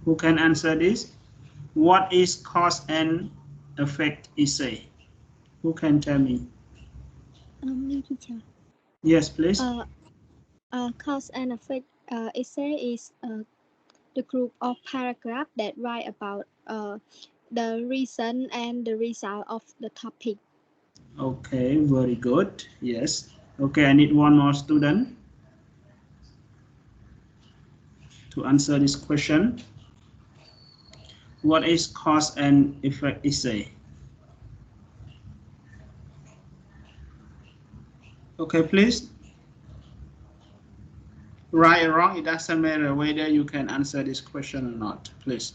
Who can answer this? What is cause and effect essay? Who can tell me? Me, teacher. Yes, please. Cause and effect essay is the group of paragraphs that write about the reason and the result of the topic. Okay, very good. Yes. Okay, I need one more student to answer this question. What is cause and effect essay? Okay, please. Right or wrong, it doesn't matter whether you can answer this question or not, please.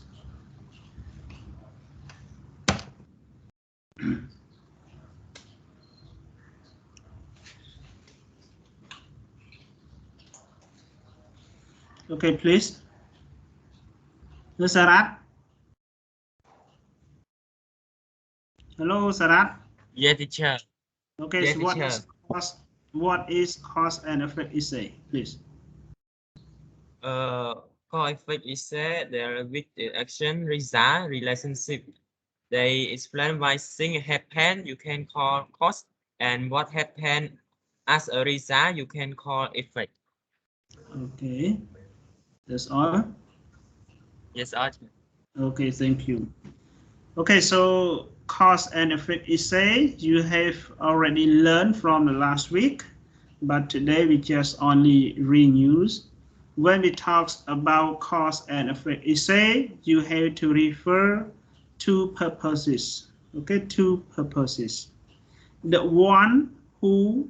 Okay, please. Sarat. Hello, Sarat. Yeah, teacher. Okay, yeah, so teacher. what is cause and effect essay, please? Cause effect essay, there with the action, result, relationship. They explain why things happen, you can call cause, and what happened as a result, you can call effect. Okay, that's all. Yes, Archie. Okay, thank you. Okay, so cause and effect essay you have already learned from the last week, but today we just only renews. When we talk about cause and effect essay, you have to refer two purposes. Okay, two purposes. The one who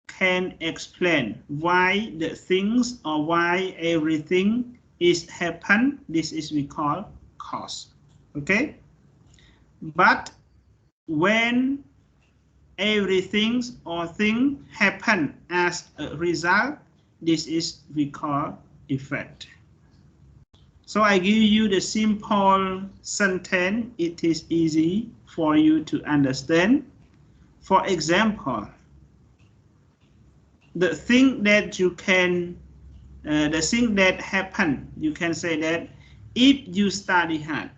can explain why the things or why everything is happen, this is we call cause. Okay, but when everything or thing happen as a result, this is we call effect. So I give you the simple sentence, it is easy for you to understand. For example, the thing that you can the thing that happen, you can say that if you study hard,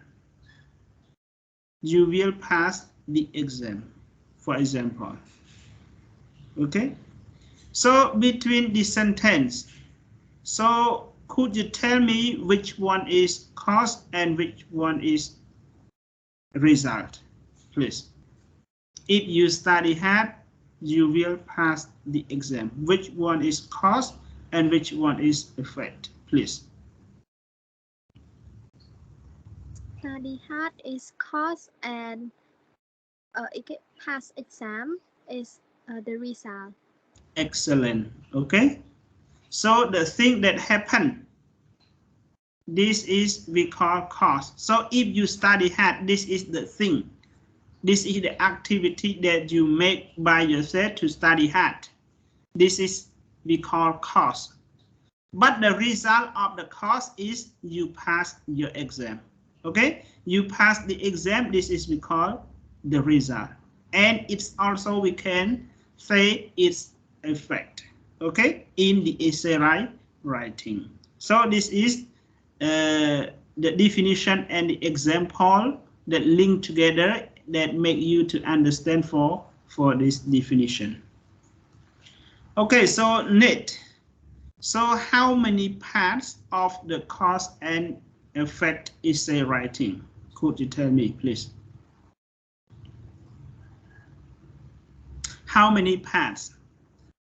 you will pass the exam, for example. Okay, so between the sentence, so could you tell me which one is cause and which one is result, please? If you study hard, you will pass the exam. Which one is cause and which one is effect, please? Study hard is cause and pass exam is the result. Excellent. Okay, so the thing that happened, this is we call cause. So if you study hard, this is the thing. This is the activity that you make by yourself to study hard. This is we call cause. But the result of the cause is you pass your exam. Okay, you pass the exam, this is we call the result. And it's also we can say it's effect. Okay, in the essay writing. So this is the definition and the example that link together that make you to understand for this definition. Okay, so next, so how many parts of the cause and effect essay writing? Could you tell me, please? How many parts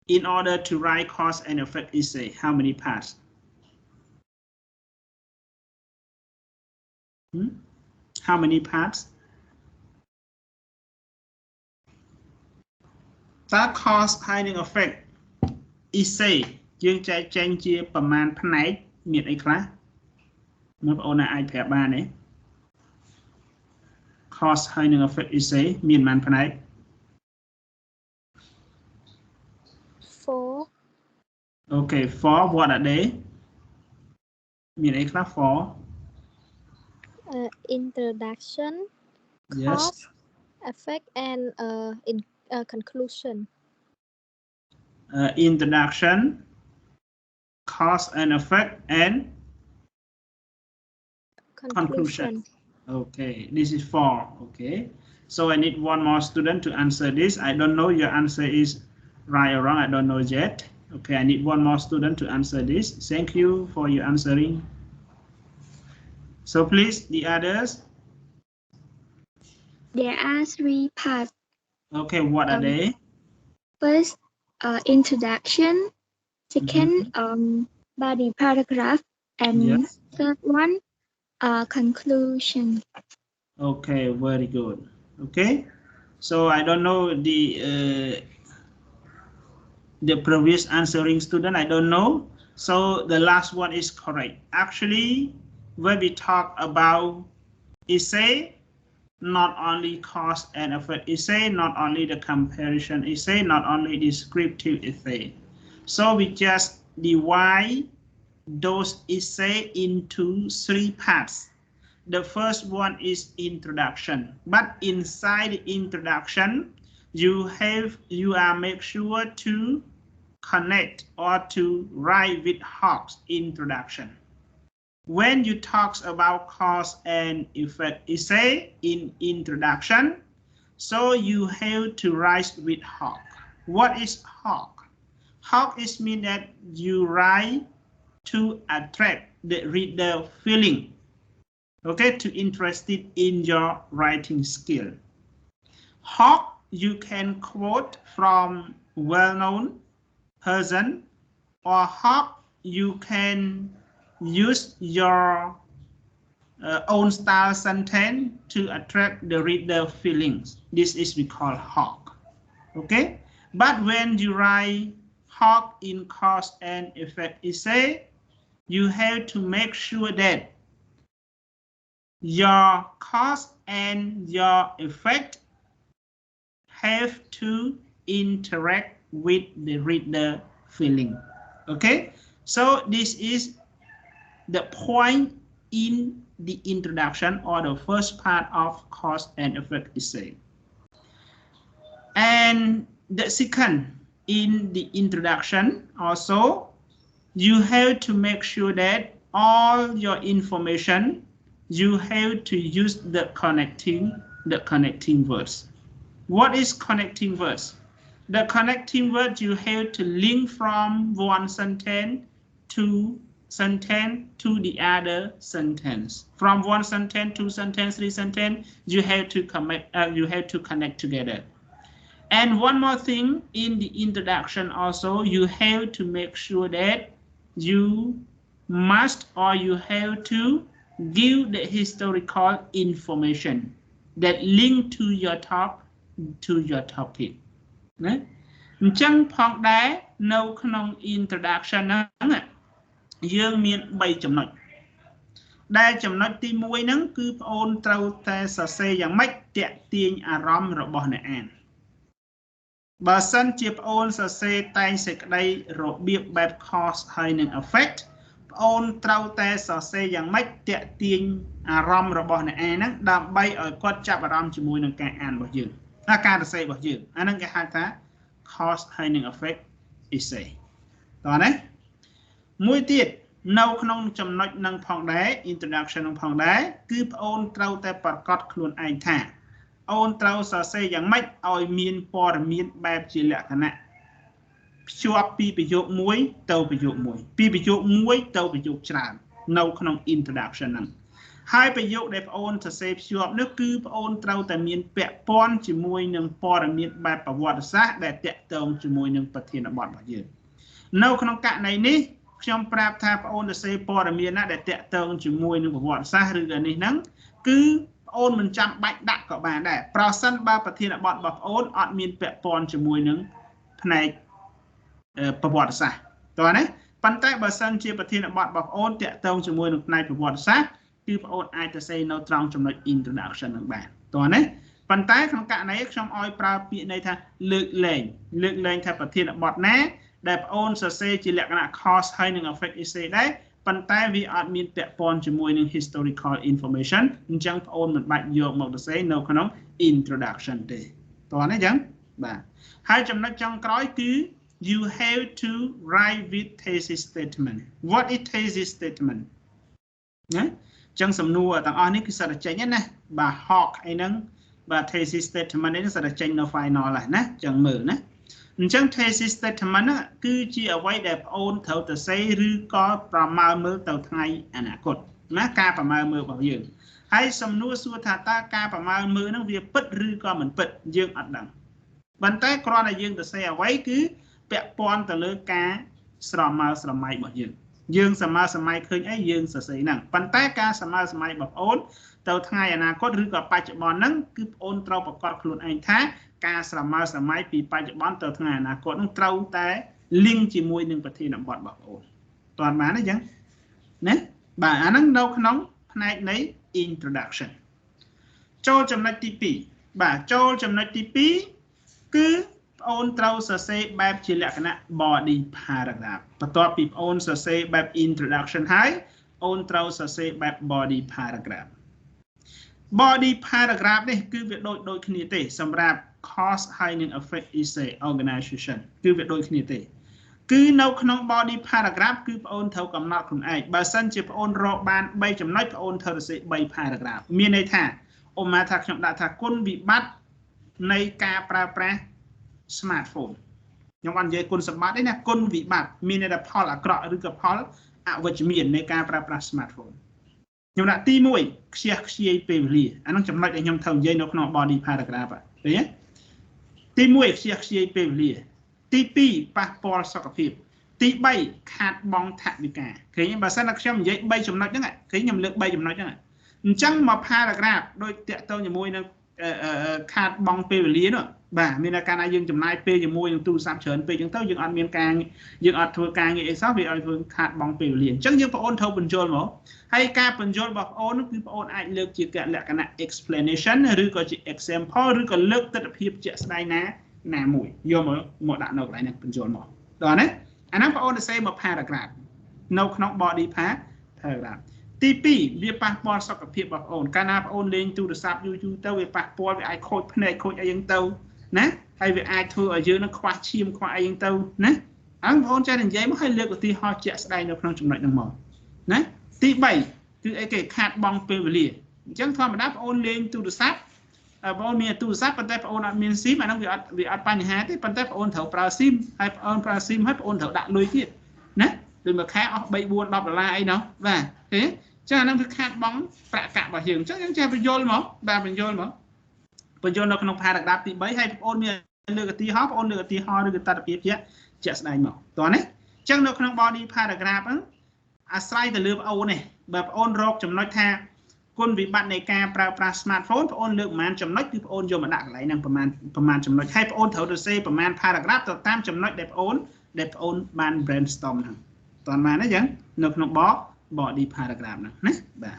in order to write cause and effect essay? How many parts? How many parts? តើ cause ហើយនឹង effect essay យើងចែកចែងជាប្រមាណផ្នែកមានអីខ្លះមើលបងប្អូនណាអាចប្រាប់បានទេ cause ហើយនឹង effect essay មានប៉ុន្មានផ្នែក 4 Okay, 4 what are they មានអីខ្លះ 4 introduction, yes, cause, effect, and conclusion. Introduction, cause and effect, and conclusion. Okay, this is 4. Okay, so I need one more student to answer this. I don't know your answer is right or wrong. I don't know yet. Okay, I need one more student to answer this. Thank you for your answering. So please, the others. There are 3 parts. Okay, what are they? First, introduction. Second, body paragraph. And Yes. third one, conclusion. Okay, very good. Okay, so I don't know the previous answering student. I don't know. So the last one is correct. Actually, when we talk about essay, not only cause and effect essay, not only the comparison essay, not only descriptive essay. So we just divide those essay into 3 parts. The first one is introduction, but inside the introduction, you are make sure to connect or to write with Hawk's introduction. When you talk about cause and effect essay in introduction, so you have to write with Hawk. What is Hawk? Hawk is mean that you write to attract the reader feeling. Okay, to interested in your writing skill. Hawk, you can quote from well-known person, or Hawk, you can use your own style sentence to attract the reader feelings. This is we call Hawk. Okay, but when you write Hawk in cause and effect essay, you have to make sure that your cause and your effect have to interact with the reader feeling. Okay, so this is the point in the introduction or the first part of cause and effect essay. And the second, in the introduction also, you have to make sure that all your information, you have to use the connecting words. What is connecting words? The connecting word, you have to link from one sentence to the other sentence. From one sentence, 2 sentences, 3 sentences, you have to connect together. And one more thing, in the introduction also, you have to make sure that you must or you have to give the historical information that link to your topic. ណាអញ្ចឹងផងដែរនៅក្នុង introduction ហ្នឹងយើងមាន3ចំណុចដែលចំណុចទី1ហ្នឹងគឺបងអូនត្រូវតែសរសេរយ៉ាងម៉េចទាក់ទាញអារម្មណ៍របស់អ្នកអានបើសិនជាបងអូនសរសេរតែងសេចក្តីរបៀបបែប cause ហើយនឹង effect បងអូនត្រូវតែសរសេរយ៉ាងម៉េចទាក់ទាញអារម្មណ៍របស់អ្នកអានហ្នឹងដើម្បីឲ្យគាត់ចាប់អារម្មណ៍ជាមួយនឹងការអានរបស់យើងការសរសេររបស់យើងអាហ្នឹងគេហៅថា cause ហើយនឹង effect essay តោះណាមួយទៀតនៅក្នុងចំណុចនឹងផងដែរ introduction នឹងផងដែរគឺបងអូនត្រូវតែប្រកាសខ្លួនឯងថាអូនត្រូវសរសេរយ៉ាងម៉េចឲ្យមានព័ត៌មានបែបជាលក្ខណៈភ្ជាប់ពីប្រយោគមួយទៅប្រយោគមួយពីប្រយោគមួយទៅប្រយោគច្រើននៅក្នុង introduction ហ្នឹងហើយប្រយោគដែលបងអូនសរសេរភ្ជាប់នោះគឺបងអូនត្រូវតែមានពាក់ព័ន្ធជាមួយនឹងព័ត៌មានបែបប្រវត្តិសាស្ត្រដែលតាក់ទងជាមួយនឹងប្រធានបទរបស់យើងនៅក្នុងករណីនេះខ្ញុំប្រាប់ថាបងអូនសរសេរព័ត៌មានណាដែលតាក់ទងជាមួយនឹងប្រវត្តិសាស្ត្រឬក៏នេះហ្នឹងគឺបងអូនមិនចាំបាច់ដាក់ក៏បានដែរប្រសិនបើប្រធានបទរបស់បងអូនអត់មានពាក់ព័ន្ធជាមួយនឹងផ្នែកប្រវត្តិសាស្ត្រតោះណាប៉ុន្តែបើសិនជាប្រធានបទរបស់បងអូនតាក់ទងជាមួយនឹងផ្នែកប្រវត្តិសាស្ត្រគឺបងអូនអាចទៅសេនៅត្រង់ចំណុច introduction នឹងបានតោះណាប៉ុន្តែក្នុងករណីខ្ញុំឲ្យប្រើពាក្យន័យថាលើកលែងថាប្រធានបទណាដែលបងអូនសរសេរជាលក្ខណៈ cause ហើយនឹង effect essay ដែរប៉ុន្តែវាអត់មានពាក់ព័ន្ធជាមួយនឹង historical information អញ្ចឹងបងអូនមិនបាច់យកមកសរសេរនៅក្នុង introduction ទេតោះណាអញ្ចឹងបាទហើយចំណុចចុងក្រោយគឺ you have to write with thesis statement. What is thesis statement? ណា ចឹងសំណួរទាំងអស់នេះគឺសិតតែចេញណាបាទ hawk អីហ្នឹងបាទ thesis statement នេះសិតតែចេញនៅ final ហើយណាចឹងមើលណាអញ្ចឹង thesis statement ហ្នឹងគឺជាអ្វីដែលបងអូនត្រូវទៅសេឬក៏ប្រមាណមើលទៅថ្ងៃអនាគតណាការប្រមាណមើលរបស់យើងហើយសំណួរសួរថាតើការប្រមាណមើលហ្នឹងវាពិតឬក៏មិនពិតយើងអត់ដឹងប៉ុន្តែគ្រាន់តែយើងទៅសេអ្វីគឺពាក់ព័ន្ធទៅលើការស្រមើស្រមៃរបស់យើងសម័យសម័យឃើញអីយើងសរសេរហ្នឹងប៉ុន្តែការសម័យសម័យបងប្អូនទៅថ្ងៃអនាគតឬក៏បច្ចុប្បន្នហ្នឹងគឺបងប្អូនត្រូវប្រកាសខ្លួនឯងថាការស្រមើសម័យពីបច្ចុប្បន្នទៅថ្ងៃអនាគតហ្នឹងត្រូវតែ link ជាមួយនឹងប្រធានបទបងប្អូនតើបានទេអញ្ចឹងណាបាទអាហ្នឹងនៅក្នុងផ្នែកនៃ introduction ចូលចំណុចទី2បាទចូលចំណុចទី2គឺបងអូនត្រូវសរសេរបែបជាលក្ខណៈ body paragraph បន្ទាប់ពីបងអូនសរសេរបែប introduction ហើយអូនត្រូវសរសេរបែប body paragraph body paragraph នេះគឺវាដូចគ្នាទេសម្រាប់ cause ហើយនឹង effect essay organization គឺវាដូចគ្នាទេគឺនៅក្នុង body paragraph គឺបងអូនត្រូវកំណត់ខ្លួនឯងបើសិនជាបងអូនរកបាន3ចំណុចបងអូនត្រូវសរសេរ3 paragraph មានន័យថាឧបមាថាខ្ញុំដាក់ថាគុណវិបត្តិនៃការប្រើប្រាស់ smartphone ខ្ញុំបាននិយាយគុណសម្បត្តិទេណាគុណវិបត្តិមានន័យថាផលអាក្រក់ឬក៏ផលអវិជ្ជមាននៃការប្រើប្រាស់ smartphone ខ្ញុំដាក់ទី1ខ្ជះខ្ជាយពេលវេលាអានោះចំណុចដែលខ្ញុំត្រូវនិយាយនៅក្នុង body paragraph ឃើញទេទី1ខ្ជះខ្ជាយពេលវេលាទី2ប៉ះពាល់សុខភាពទី3ខាតបង់ថវិកាឃើញបើសិនតែខ្ញុំនិយាយ3ចំណុចហ្នឹងឃើញខ្ញុំលើក3ចំណុចហ្នឹងអញ្ចឹងមក paragraph ដូចតាក់ទងជាមួយនឹងខាតបង់ពេលវេលានោះបាទមានតែកាលណាយើងចំណាយពេលជាមួយនឹងទូរស័ព្ទច្រើនពេកអញ្ចឹងទៅយើងអត់មានការយើងអត់ធ្វើការងារអីសោះវាឲ្យធ្វើខាតបង់ពេលវេលាអញ្ចឹងយើងបងអូនត្រូវបញ្ចូលមកហើយការបញ្ចូលរបស់បងអូនគឺបងអូនអាចលើកជាលក្ខណៈ explanation ឬក៏ជា example ឬក៏លើកទស្សនវិជ្ជាជាក់ស្ដែងណាមួយយកមកដាក់នៅកន្លែងនេះបញ្ចូលមកដល់ណាអាហ្នឹងបងអូនទៅសេមក paragraph នៅក្នុង body paragraph ទី2វាប៉ះពាល់សុខភាពរបស់បងអូនកាលណាបងអូនលេងទូរស័ព្ទយូរទៅវាប៉ះពាល់វាអាចខូចភ្នែកខូចអីយ៉ាងទៅណាហើយវាអាចធ្វើឲ្យយើងនឹងខ្វះឈាមខ្វះអីយ៉ាងទៅណាហើយបងអូនចេះតែនិយាយមកឲ្យលើកឧទាហរណ៍ជាក់ស្ដែងនៅក្នុងចំណុចហ្នឹងមកណាទី3គឺអីគេខាតបង់ពេលវេលាអញ្ចឹងធម្មតាបងអូនលេងទូរស័ព្ទបងអូនមានទូរស័ព្ទប៉ុន្តែបងអូនអត់មាន SIM អាហ្នឹងវាអត់បញ្ហាទេប៉ុន្តែបងអូនត្រូវប្រើ SIM ហើយបងអូនប្រើ SIM ហើយបងអូនត្រូវដាក់លុយទៀតណាដូចមួយខែអស់3 4 10ដុល្លារអីណោះបាទឃើញចឹងអាហ្នឹងគឺខាតបង់ប្រាក់កាក់របស់យើងអញ្ចឹងយើងចេះបញ្យល់មកបាទបញ្យល់មកបញ្យល់នៅក្នុង paragraph ទី3ហើយបងអូនមានលើកឧទាហរណ៍បងអូនលើកឧទាហរណ៍ឬក៏តត្តភាពជាក់ស្ដែងមកតោះណាអញ្ចឹងនៅក្នុង body paragraph ហ្នឹងអាស្រ័យទៅលើបងអូននេះបើបងអូនរកចំណុចថាគុណវិបត្តិនៃការប្រើប្រាស់ smartphone បងអូនលើកប្រហែលចំណុចគឺបងអូនយកមកដាក់កន្លែងហ្នឹងប្រហែលចំណុចហើយបងអូនត្រូវទៅសេប្រហែល paragraph ទៅតាមចំណុចដែលបងអូនបាន brainstorm ហ្នឹងតោះបានទេអញ្ចឹងនៅក្នុងbody paragraph ហ្នឹងណាបាទ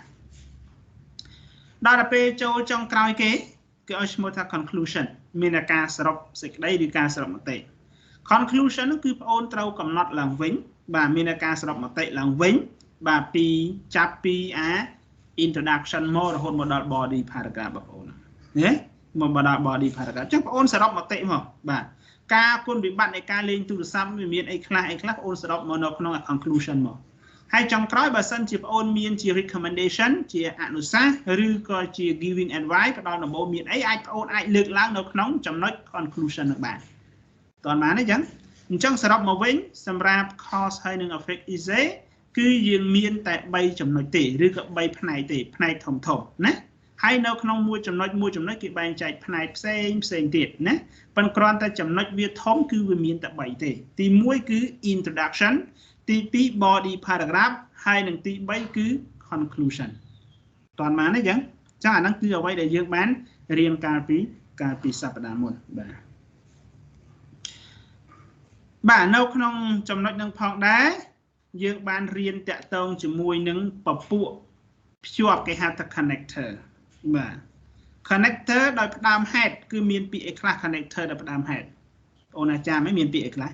ដល់ទៅពេលចូលចុងក្រោយគេគឺឲ្យឈ្មោះថា conclusion មានតែការសរុបសេចក្តីឬការសរុបមតិ conclusion គឺបងអូនត្រូវកំណត់ឡើងវិញបាទមានតែការសរុបមតិឡើងវិញបាទពីចាប់ពីintroduction មករហូតមកដល់ body paragraph បងប្អូនណាមកដល់ body paragraph អញ្ចឹងបងអូនសរុបមតិមកបាទការគុណវិបត្តិនៃការលេងទូរស័ព្ទវាមានអីខ្លះបងអូនសរុបមកនៅក្នុង conclusion មកហើយចុងក្រោយបើសិនជាបងអូនមានជា recommendation ជាអនុសាសន៍ឬក៏ជា giving advice ផ្ដល់ដំបូន្មានអីបងអូនអាចលើកឡើងនៅក្នុងចំណុច conclusion នឹងបានតើបានទេអញ្ចឹងសរុបមកវិញសម្រាប់ cause ហើយនឹង effect essay គឺយើងមានតែ3ចំណុចទេឬក៏3ផ្នែកទេផ្នែកធំណាហើយនៅក្នុងមួយចំណុចគេបែងចែកផ្នែកផ្សេងទៀតណាប៉ុន្តែគ្រាន់តែចំណុចវាធំគឺវាមានតែ3ទេទី1គឺ introduction ទី2 body paragraph ហើយនឹងទី3គឺ conclusion តើបានទេអញ្ចឹងអាហ្នឹងគឺអ្វីដែលយើងបានរៀនកាលពីសប្តាហ៍មុនបាទនៅក្នុងចំណុចនឹងផងដែរយើងបានរៀនតាក់ទងជាមួយនឹងពពួកភ្ជាប់គេហៅថា connector បាទ connector ដោយផ្ដើមហេតុគឺមានពាក្យអីខ្លះ connector ដោយផ្ដើមហេតុអូនអាចារ្យមានពាក្យអីខ្លះ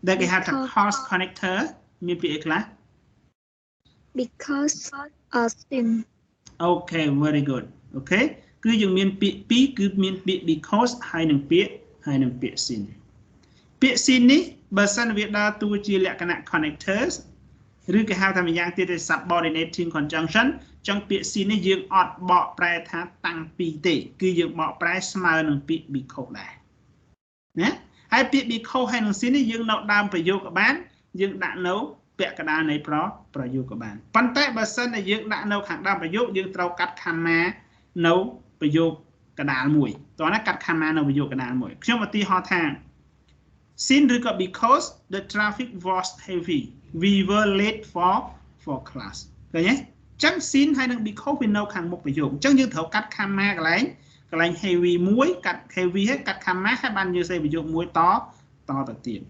ដែលគេហៅថា cause connector មានពាក្យអីខ្លះ because of sin okay very good okay គឺយើងមានពាក្យពីរគឺមានពាក្យ because ហើយនឹងពាក្យ sin ពាក្យ sin នេះបើសិនវាដើរតួជាលក្ខណៈ connectors ឬគេហៅថាម្យ៉ាងទៀតគឺ subordinating conjunction ចឹងពាក្យ sin នេះយើងអត់បកប្រែថាតាំងពីទេគឺយើងបកប្រែស្មើនឹងពាក្យ because ដែរណាហើយពាក្យ because ហើយនឹង sin នេះយើងនៅដើមប្រយោគក៏បានយើងដាក់នៅពាក្យកណ្ដាលនៃប្រយោគក៏បានប៉ុន្តែបើសិនតែយើងដាក់នៅខាងដើមប្រយោគយើងត្រូវកាត់ comma នៅប្រយោគកណ្ដាលមួយតោះណាកាត់ comma នៅប្រយោគកណ្ដាលមួយខ្ញុំឧទាហរណ៍ថា sin ឬក៏ because the traffic was heavy we were late for class ឃើញទេចឹង sin ហើយនឹង because វានៅខាងមុខប្រយោគចឹងយើងត្រូវកាត់ comma កន្លែង heavy មួយកាត់ heavy ហើយកាត់ comma ហើយបានយើងសេប្រយោគមួយតទៅទៀត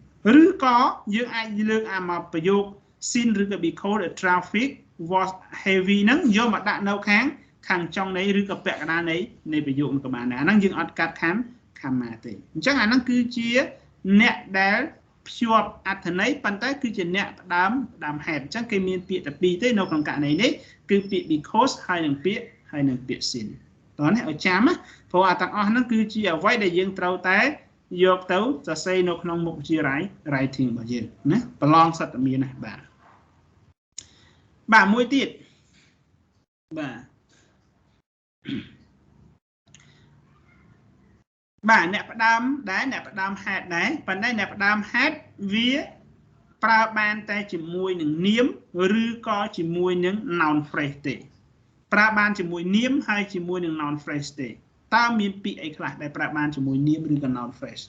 ឬក៏យើងអាចលើកអាមកប្រយោគ sin ឬក៏ because the traffic was heavy ហ្នឹងយកមកដាក់នៅខាងចុងនៃឬក៏ពាក់កណ្ដាលនៃប្រយោគក៏បានដែរអាហ្នឹងយើងអត់កាត់ comma ទេអញ្ចឹងអាហ្នឹងគឺជាអ្នកដែលភ្ជាប់អត្ថន័យប៉ុន្តែគឺជាអ្នកផ្ដើមហេតុអញ្ចឹងគេមានពាក្យតែពីរទេនៅក្នុងករណីនេះគឺពាក្យ because ហើយនឹងពាក្យ sin តោះនេះឲ្យចាំណាព្រោះអាទាំងអស់ហ្នឹងគឺជាអ្វីដែលយើងត្រូវតែយកទៅសរសេរនៅក្នុងមុខវិជ្ជា writing របស់យើងណាប្រឡងសត្វមានណាបាទមួយទៀតបាទអ្នកផ្ដើមហេតុដែរប៉ុន្តែអ្នកផ្ដើមហេតុវាប្រើបានតែជាមួយនឹងនាមឬក៏ជាមួយនឹង noun phrase ទេប្រើបានជាមួយនាមហើយជាមួយនឹង noun phrase ទេតើមានពាក្យអីខ្លះដែលប្រើបានជាមួយនាមឬក៏ noun phrase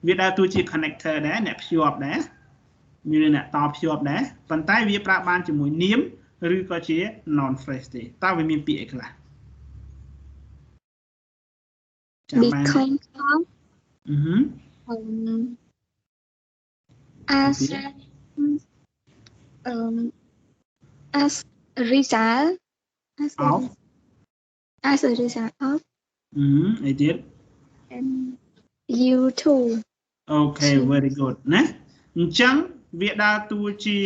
វាដើរតួជា connector ដែរអ្នកភ្ជាប់ដែរមានអ្នកតភ្ជាប់ដែរប៉ុន្តែវាប្រើបានជាមួយនាមឬក៏ជា noun phrase ទេតើវាមានពាក្យអីខ្លះbecome as a result of I did you too okay very good ណាអញ្ចឹងវាដើរតួជា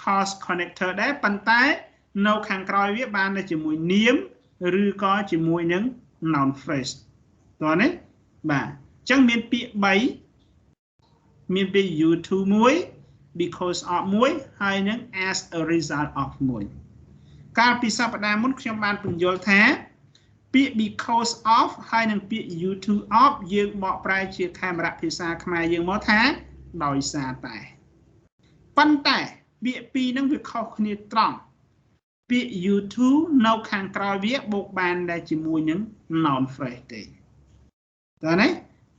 cause connector ដែរប៉ុន្តែនៅខាងក្រោយវាបានតែជាមួយនាមឬក៏ជាមួយនឹង noun phrase តោះនេះបាទអញ្ចឹងមានពាក្យ3មានពាក្យ you too មួយ because of មួយហើយនឹង as a result of មួយកាលពីសប្តាហ៍មុនខ្ញុំបានពន្យល់ថាពាក្យ because of ហើយនឹងពាក្យ you too of យើងបកប្រែជាខេមរៈភាសាខ្មែរយើងមកថាដោយសារតែប៉ុន្តែពាក្យពីរហ្នឹងវាខុសគ្នាត្រង់ពាក្យ you too នៅខាងក្រោយវាបូកបានដែរជាមួយនឹង noun phrase ទេតើណា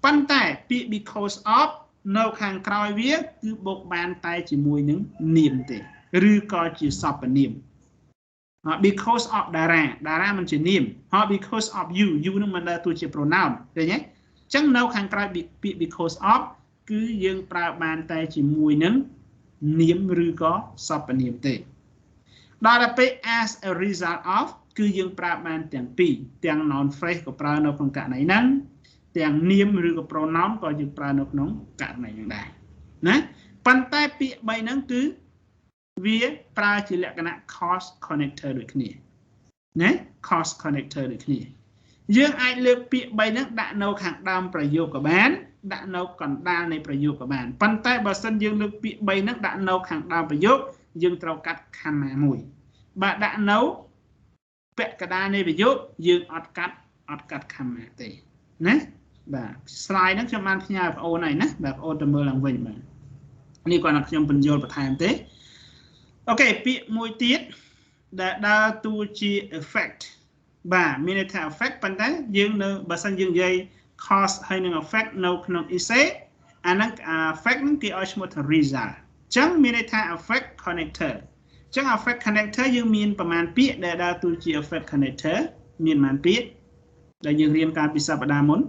ប៉ុន្តែពាក្យ because of នៅខាងក្រោយវាគឺបូកបានតែជាមួយនឹងនាមទេឬក៏ជាសព្វនាមbecause of តារាមិនជានាមហើយ because of you នឹងមិនដើរតួជា pronoun ឃើញទេអញ្ចឹងនៅខាងក្រោយពាក្យ because of គឺយើងប្រើបានតែជាមួយនឹងនាមឬក៏សព្វនាមទេដល់ពេល as a result of គឺយើងប្រើបានទាំងពីរទាំង noun phrase ក៏ប្រើនៅក្នុងករណីហ្នឹងទាំងនាមឬក៏ pronoun ក៏យើងប្រើនៅក្នុងករណីហ្នឹងដែរណាប៉ុន្តែពាក្យ3ហ្នឹងគឺវាប្រើជាលក្ខណៈ cause connector ដូចគ្នាណា cause connector ដូចគ្នាយើងអាចលើកពាក្យ3ហ្នឹងដាក់នៅខាងដើមប្រយោគក៏បានដាក់នៅកណ្ដាលនៃប្រយោគក៏បានប៉ុន្តែបើសិនយើងលើកពាក្យ3ហ្នឹងដាក់នៅខាងដើមប្រយោគយើងត្រូវកាត់ comma មួយបើដាក់នៅពាក់កណ្ដាលនៃប្រយោគយើងអត់កាត់ comma ទេណាបាទ slide ហ្នឹងខ្ញុំបានផ្ញើបងប្អូនហើយណាបាទបងប្អូនទៅមើលឡើងវិញបាទនេះគាត់ថាខ្ញុំបញ្យល់បន្ថែមទេអូខេពាក្យមួយទៀតដែលដើរតួជា effect បាទមានន័យថា effect ប៉ុន្តែយើងនៅបើសិនយើងនិយាយ cause ហើយនឹង effect នៅក្នុង essay អាហ្នឹង effect ហ្នឹងគេឲ្យឈ្មោះថា result អញ្ចឹងមានន័យថា effect connector អញ្ចឹង effect connector យើងមានប្រមាណពាក្យដែលដើរតួជា effect connector មានប្រមាណពាក្យដែលយើងរៀនកាលពីសប្តាហ៍មុន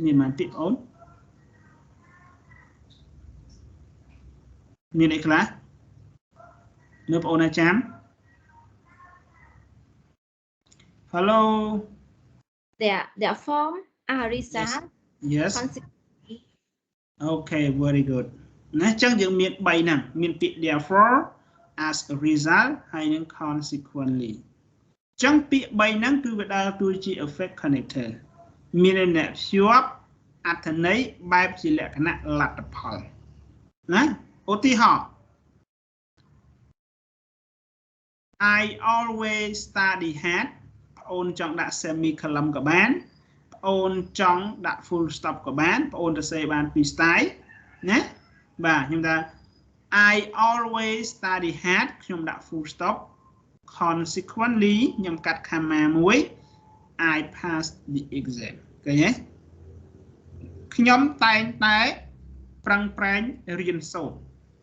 មានប្រមាណពាក្យបងមានអីខ្លះនៅបងប្អូនអាចារ្យ Hello their form are result yes okay very good ណាអញ្ចឹងយើងមាន3ហ្នឹងមានពាក្យ therefore as a result ហើយនឹង consequently អញ្ចឹងពាក្យ3ហ្នឹងគឺវាដើរតួជា effect connector មានអ្នកភ្ជាប់អត្ថន័យបែបជាលក្ខណៈលទ្ធផលណាឧទាហរណ៍ I always study hard បងអូនចង់ដាក់ semicolon ក៏បានបងអូនចង់ដាក់ full stop ក៏បានបងអូនទៅសេបានពី style ណាបាទខ្ញុំថា I always study hard ខ្ញុំដាក់ full stop consequently ខ្ញុំកាត់ comma មួយ I passed the exam ឃើញទេខ្ញុំតែងតែប្រឹងប្រែងរៀនសូត្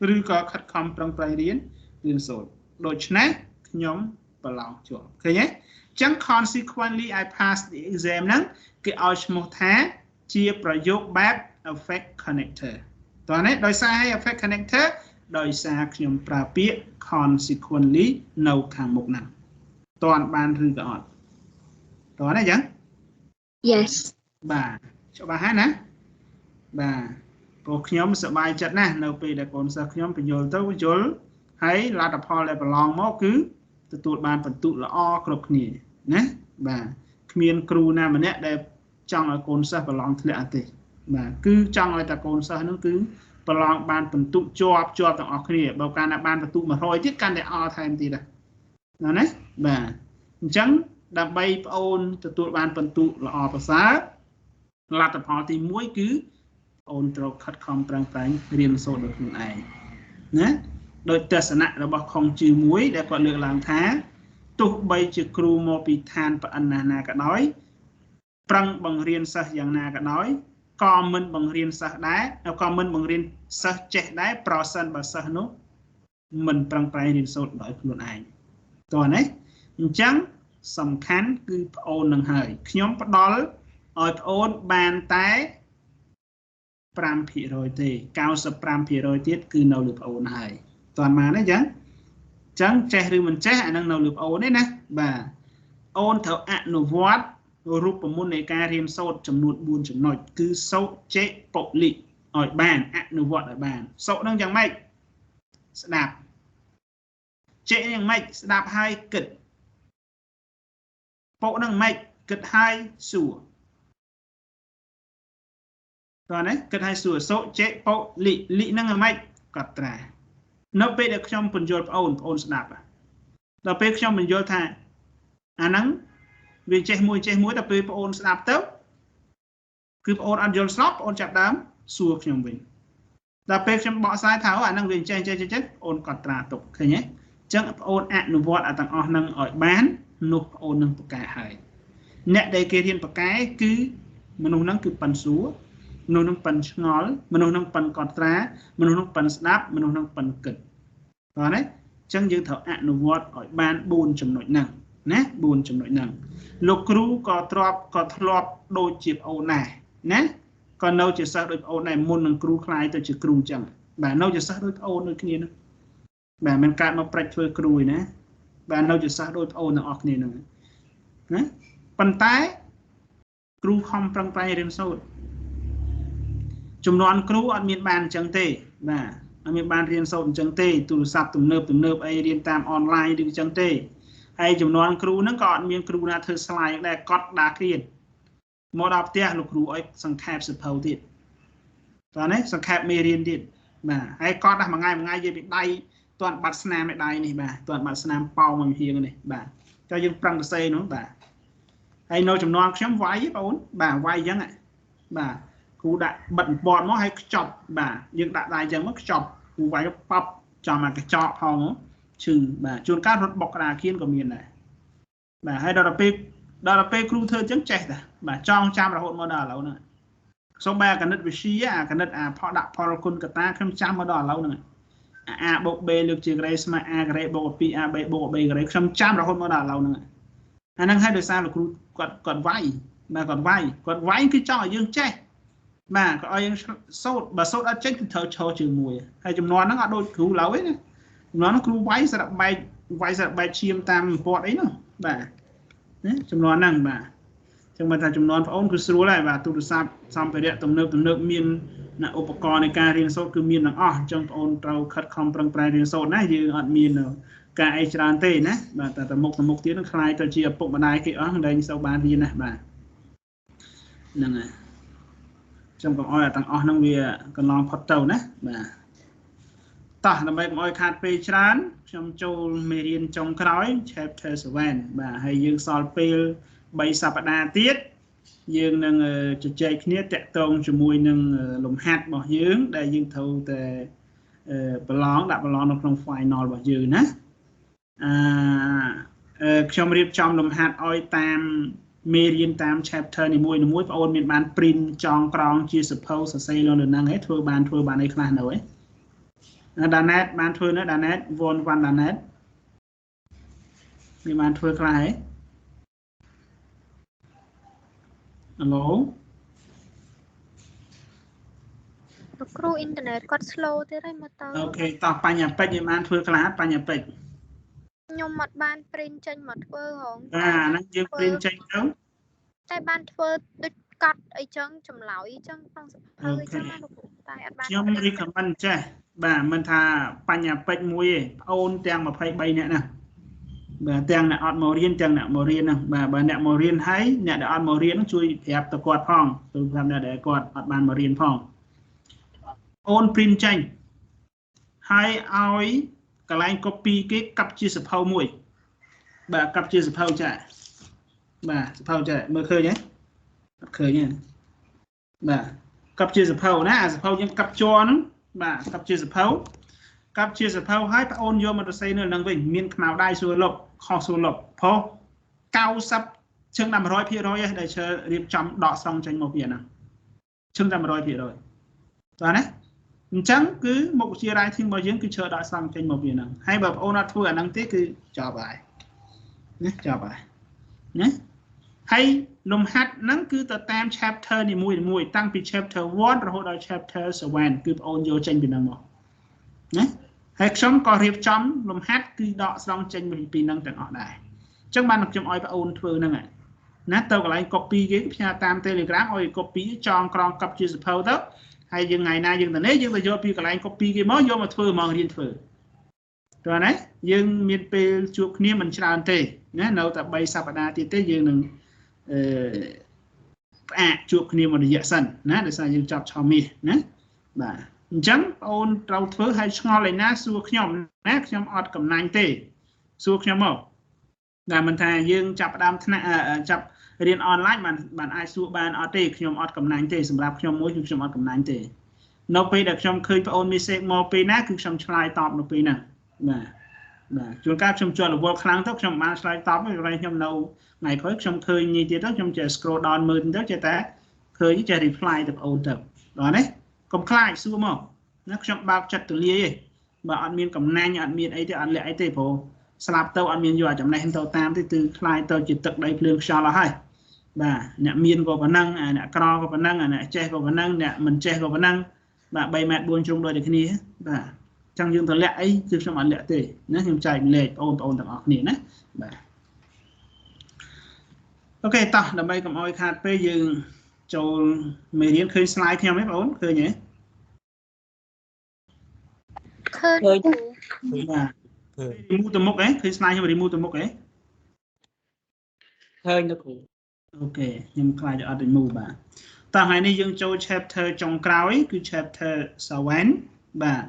រឬក៏ខិតខំប្រឹងប្រែងរៀនសូត្រដូច្នេះខ្ញុំប្រឡងជាប់ឃើញទេអញ្ចឹង consequently I passed the exam ហ្នឹងគេឲ្យឈ្មោះថាជាប្រយោគបែប affect connector តោះនេះដោយសារឲ្យ affect connector ដោយសារខ្ញុំប្រើពាក្យ consequently នៅខាងមុខហ្នឹងតើបានឬក៏អត់តើណាអញ្ចឹង Yes បាទច្បាស់ហើយណាបាទព្រោះខ្ញុំសប្បាយចិត្តណាស់នៅពេលដែលកូនសិស្សខ្ញុំបញ្យល់ទៅយល់ហើយលទ្ធផលដែលប្រឡងមកគឺទទួលបានបន្ទុកល្អគ្រប់គ្នាណាបាទគ្មានគ្រូណាម្នាក់ដែលចង់ឲ្យកូនសិស្សប្រឡងធ្លាក់អត់ទេបាទគឺចង់ឲ្យតែកូនសិស្សហ្នឹងគឺប្រឡងបានបន្ទុកជាប់ទាំងអស់គ្នាបើកាលណាបានបន្ទុក100ទៀតកាន់តែអថែមទៀតណាណាបាទអញ្ចឹងដើម្បីប្អូនទទួលបានបន្ទុកល្អប្រសើរលទ្ធផលទី1គឺអូនត្រូវខិតខំប្រឹងប្រែងរៀនសូត្រដោយខ្លួនឯងណាដោយទស្សនៈរបស់ខុងជឺមួយដែលគាត់លើកឡើងថាទោះបីជាគ្រូមកពីឋានប្រអិនណាក៏ដោយប្រឹងបង្រៀនសិស្សយ៉ាងណាក៏ដោយក៏មិនបង្រៀនសិស្សដែរក៏មិនបង្រៀនសិស្សចេះដែរប្រសិនបើសិស្សនោះមិនប្រឹងប្រែងរៀនសូត្រដោយខ្លួនឯងតោះណាអញ្ចឹងសំខាន់គឺប្អូននឹងហើយខ្ញុំផ្ដល់ឲ្យប្អូនបានតែ5% ទេ 95% ទៀតគឺនៅលើប្អូនហើយតើបានទេអញ្ចឹងចេះឬមិនចេះអានឹងនៅលើប្អូនទេណាបាទអូនត្រូវអនុវត្តរូបមន្តនៃការរៀនសូត្រចំនួន4ចំណុចគឺសូចេបុលិឲ្យបានអនុវត្តឲ្យបានសូនឹងយ៉ាងម៉េចស្ដាប់ចេយ៉ាងម៉េចស្ដាប់ហើយគិតពុនឹងម៉េចគិតហើយសួរតើណាគិតឲ្យសួរសូចេបុលិហ្នឹងហ្មងកត់ត្រានៅពេលដែលខ្ញុំបញ្យល់ប្អូនស្ដាប់ដល់ពេលខ្ញុំបញ្យល់ថាអាហ្នឹងវាចេះមួយដល់ពេលប្អូនស្ដាប់ទៅគឺប្អូនអត់យល់ស្របប្អូនចាប់ដើមសួរខ្ញុំវិញដល់ពេលខ្ញុំបកស្រាយថាអាហ្នឹងវាចេះប្អូនកត់ត្រាទុកឃើញទេអញ្ចឹងប្អូនអនុវត្តឲ្យទាំងអស់ហ្នឹងឲ្យបាននោះប្អូននឹងប្រកែហើយអ្នកដែលគេរៀនប្រកែគឺមនុស្សហ្នឹងគឺប៉ិនសួរមនុស្សនឹងប៉ិនឆ្ងល់មនុស្សនឹងប៉ិនកត់ត្រាមនុស្សនឹងប៉ិនស្ដាប់មនុស្សនឹងប៉ិនគិតបាទណាអញ្ចឹងយើងត្រូវអនុវត្តឲ្យបាន4ចំណុចហ្នឹងណា4ចំណុចហ្នឹងលោកគ្រូក៏ធ្លាប់ដូចជាប្អូនដែរណាក៏នៅជាសិស្សដូចប្អូនដែរមុននឹងគ្រូខ្លាយទៅជាគ្រូអញ្ចឹងបាទនៅជាសិស្សដូចប្អូនដូចគ្នាហ្នឹងបាទមិនកើតមកប្រាច់ធ្វើគ្រូឯណាបាទនៅជាសិស្សដូចប្អូនទាំងអស់គ្នាហ្នឹងណាប៉ុន្តែគ្រូខំប្រឹងប្រែងរៀនសូត្រចំនួនគ្រូអត់មានបានអញ្ចឹងទេបាទអត់មានបានរៀនសូត្រអញ្ចឹងទេទូរស័ព្ទទំនើបអីរៀនតាមអនឡាញឬអញ្ចឹងទេហើយចំនួនគ្រូហ្នឹងក៏អត់មានគ្រូណាធ្វើ slide ដែរកត់ដាគ្រៀនមកដល់ផ្ទះលោកគ្រូឲ្យសង្ខេបសភៅទៀតតើណាសង្ខេបមេរៀនទៀតបាទហើយកត់ដល់មួយថ្ងៃនិយាយពីដៃទាន់បាត់ស្នាមឯដៃនេះបាទទាន់បាត់ស្នាមប៉ោមួយហៀងនេះបាទចុះយើងប្រឹងសរសេរនោះបាទហើយនៅចំនួនខ្ញុំវាយបងអូនបាទវាយអញ្ចឹងបាទគ្រូដាក់បិទបំពត់មកហើយខ្ចប់បាទយើងដាក់ដៃអញ្ចឹងមកខ្ចប់គ្រូវាយប៉ប់ចំអាកញ្ចក់ផងឈឺបាទជួនកាលរត់បុកក្តារខៀនក៏មានដែរបាទហើយដល់ពេលគ្រូធ្វើអញ្ចឹងចេះដែរបាទចងចាំរហូតមកដល់ឥឡូវហ្នឹងសូម្បីអាគណិតវិទ្យាអាគណិតអាផលដាក់ផលគុណកតាខ្ញុំចាំមកដល់ឥឡូវហ្នឹងa បូក b លើកជាក្រេស្មើ a ការ៉េបូក 2a b បូក b ការ៉េខ្ញុំចាំរហូតមកដល់ឥឡូវហ្នឹងអាហ្នឹងហើយដោយសារលោកគ្រូគាត់វាយបាទគាត់វាយគឺចង់ឲ្យយើងចេះបាទក៏ឲ្យយើងសូត្របើសូត្រអត់ចេញគឺត្រូវឈរជើងមួយហើយចំនួនហ្នឹងអត់ដូចគ្រូឡើយទេណាចំនួនហ្នឹងគ្រូវាយសារៈបែកឈាមតាមពតអីនោះបាទណាចំនួនហ្នឹងបាទចឹងបើថាចំនួនបងអូនគឺស្រួលហើយបាទទូរស័ព្ទសម្ភារៈទំនើបមានឧបករណ៍នៃការរៀនសូត្រគឺមានទាំងអស់អញ្ចឹងបងអូនត្រូវខិតខំប្រឹងប្រែងរៀនសូត្រណាយើងអត់មានការអីច្រើនទេណាបាទតែមុខទៀតនឹងខ្លាយទៅជាឪពុកម្ដាយគេអស់មិនដែលសូវបានរៀនណាបាទហ្នឹងហើយចឹងកុំឲ្យទាំងអស់ហ្នឹងវាកន្លងផុតទៅណាបាទត តោះដើម្បីកុំឲ្យខាតពេលច្រើនខ្ញុំចូលមេរៀនចុងក្រោយ chapter 7 បាទហើយយើងសល់ពេល3សប្តាហ៍ទៀតយើងនឹងជជែកគ្នាតាក់ទងជាមួយនឹងលំហាត់របស់យើងដែលយើងត្រូវតែប្រឡងដាក់ប្រឡងនៅក្នុង final របស់យើងណាខ្ញុំរៀបចំលំហាត់ឲ្យតាមមេរៀនតាម chapter នីមួយៗបងប្អូនមានបាន print ចងក្រងជាសភៅសរសេរលើនឹងហ្នឹងឯងធ្វើបានអីខ្លះនៅឯងដាណេតបានធ្វើនៅដាណេតវ៉ាន់ដាណេតមានបានធ្វើខ្លះហ៎ហៅលោកគ្រូអ៊ីនធឺណិតគាត់ slow ទៀតហើយមើលទៅអូខេតោះបញ្ញពេជ្រយើងបានធ្វើខ្លះបញ្ញពេជ្រខ្ញុំអត់បាន print ចេញមកធ្វើហងហ្នឹងយើង print ចេញទៅតែបានធ្វើដូចកត់អីចឹងចម្លើយអីចឹងក្នុងសភៅអីចឹងណាលោកគ្រូតែអត់បានខ្ញុំ recommend ចេះបាទមិនថាបញ្ញពេជ្រមួយទេប្អូនទាំង23នាក់ណាបាទទាំងអ្នកអត់មករៀនទាំងអ្នកមករៀនហ្នឹងបាទបើអ្នកមករៀនហើយអ្នកដែលអត់មករៀនហ្នឹងជួយប្រាប់ទៅគាត់ផងទៅប្រាប់អ្នកដែលគាត់អត់បានមករៀនផងអូន print ចេញហើយឲ្យកន្លែង copy គេកាប់ជាសភៅមួយបាទកាប់ជាសភៅចាបាទសភៅចាមើលឃើញទេអត់ឃើញទេបាទកាប់ជាសភៅណាអាសភៅយើងកាប់ជ័រហ្នឹងបាទកាប់ជាសភៅហើយបងអូនយកមកសរសេរនៅនឹងវិញមានខ្មៅដៃសួរលុបខុសសួរលុបព្រោះ90ជើងដល់ 100% ឯងដែលជើរៀបចំដកស្រង់ចេញមកពីអាហ្នឹងជើងដល់ 100% បាទណាអញ្ចឹងគឺមុខវិជ្ជា writing របស់យើងគឺជើដកស្រង់ចេញមកពីហ្នឹងហើយបើបងអូនអត់ធ្វើអាហ្នឹងទេគឺចប់ហើយណាចប់ហើយណាហើយលំហាត់ហ្នឹងគឺទៅតាម chapter នីមួយៗតាំងពី chapter 1រហូតដល់ chapter 7គឺបងអូនយកចេញពីហ្នឹងមកណាហើយខ្ញុំក៏រៀបចំលំហាត់គឺដកស្រង់ចេញពីហ្នឹងទាំងអស់ដែរអញ្ចឹងបានខ្ញុំឲ្យបងអូនធ្វើហ្នឹងណាទៅកន្លែង copy គេផ្ញើតាម Telegram ឲ្យ copy ចងក្រងកັບជាសភៅទៅហើយយើងថ្ងៃណាយើងទៅនេះយើងទៅយកពីកន្លែង copy គេមកយកមកធ្វើមករៀនធ្វើតើណាយើងមានពេលជួបគ្នាមិនច្រើនទេណានៅតែ3សប្តាហ៍ទៀតទេយើងនឹងផ្អាកជួបគ្នាមួយរយៈសិនណាដោយសារយើងចាប់ឆមាសណាបាទអញ្ចឹងបងអូនត្រូវធ្វើឲ្យឆ្ងល់ឯណាសួរខ្ញុំណាខ្ញុំអត់កំណាញ់ទេសួរខ្ញុំមកតែមិនថាយើងចាប់ផ្ដើមថ្នាក់ចាប់រៀនអនឡាញបានអាចសួរបានអត់ទេខ្ញុំអត់កំណាញ់ទេសម្រាប់ខ្ញុំមួយគឺខ្ញុំអត់កំណាញ់ទេនៅពេលដែលខ្ញុំឃើញបងអូនមានសេកមកពេលណាគឺខ្ញុំឆ្លើយតបនៅពេលហ្នឹងបាទជួនកាលខ្ញុំជាប់រវល់ខ្លាំងទៅខ្ញុំបានឆ្លើយតបហើយខ្ញុំនៅថ្ងៃក្រោយខ្ញុំឃើញនេះទៀតទៅខ្ញុំចេះ scroll down មើលទៅចេះតែឃើញចេះ reply ទៅបងអូនទៅដល់ណាកុំខ្លាចសួរមកណាខ្ញុំបើកចិត្តទូលាយទេបើអត់មានកំណាញ់អត់មានអីទេអត់លាក់អីទេព្រោះស្លាប់ទៅអត់មានយកចំណេះទៅតាមទេគឺខ្លាយទៅជាទឹកដីភ្លើងខ្យល់អស់ហើយបាទអ្នកមានក៏ប៉ុណ្ណឹងអ្នកក្រក៏ប៉ុណ្ណឹងអ្នកចេះក៏ប៉ុណ្ណឹងអ្នកមិនចេះក៏ប៉ុណ្ណឹងបាទ3ម៉ែត្រ4ជ្រុងដូចតែគ្នាបាទចឹងយើងទៅលាក់អីគឺខ្ញុំអត់លាក់ទេណាខ្ញុំចែកលេខបងប្អូនទាំងអស់គ្នាណាបាទអូខេតោះដើម្បីកុំឲ្យខាតពេលយើងចូលមេរៀនឃើញ slide ខ្ញុំទេបងប្អូនឃើញទេឃើញបាទremove ទៅមុខហ៎ឃើញ slide ខ្ញុំ remove ទៅមុខហ៎ឃើញលោកគ្រូអូខេខ្ញុំខ្លាចអត់ remove បាទតោះថ្ងៃនេះយើងចូល chapter ចុងក្រោយគឺ chapter 7បាទ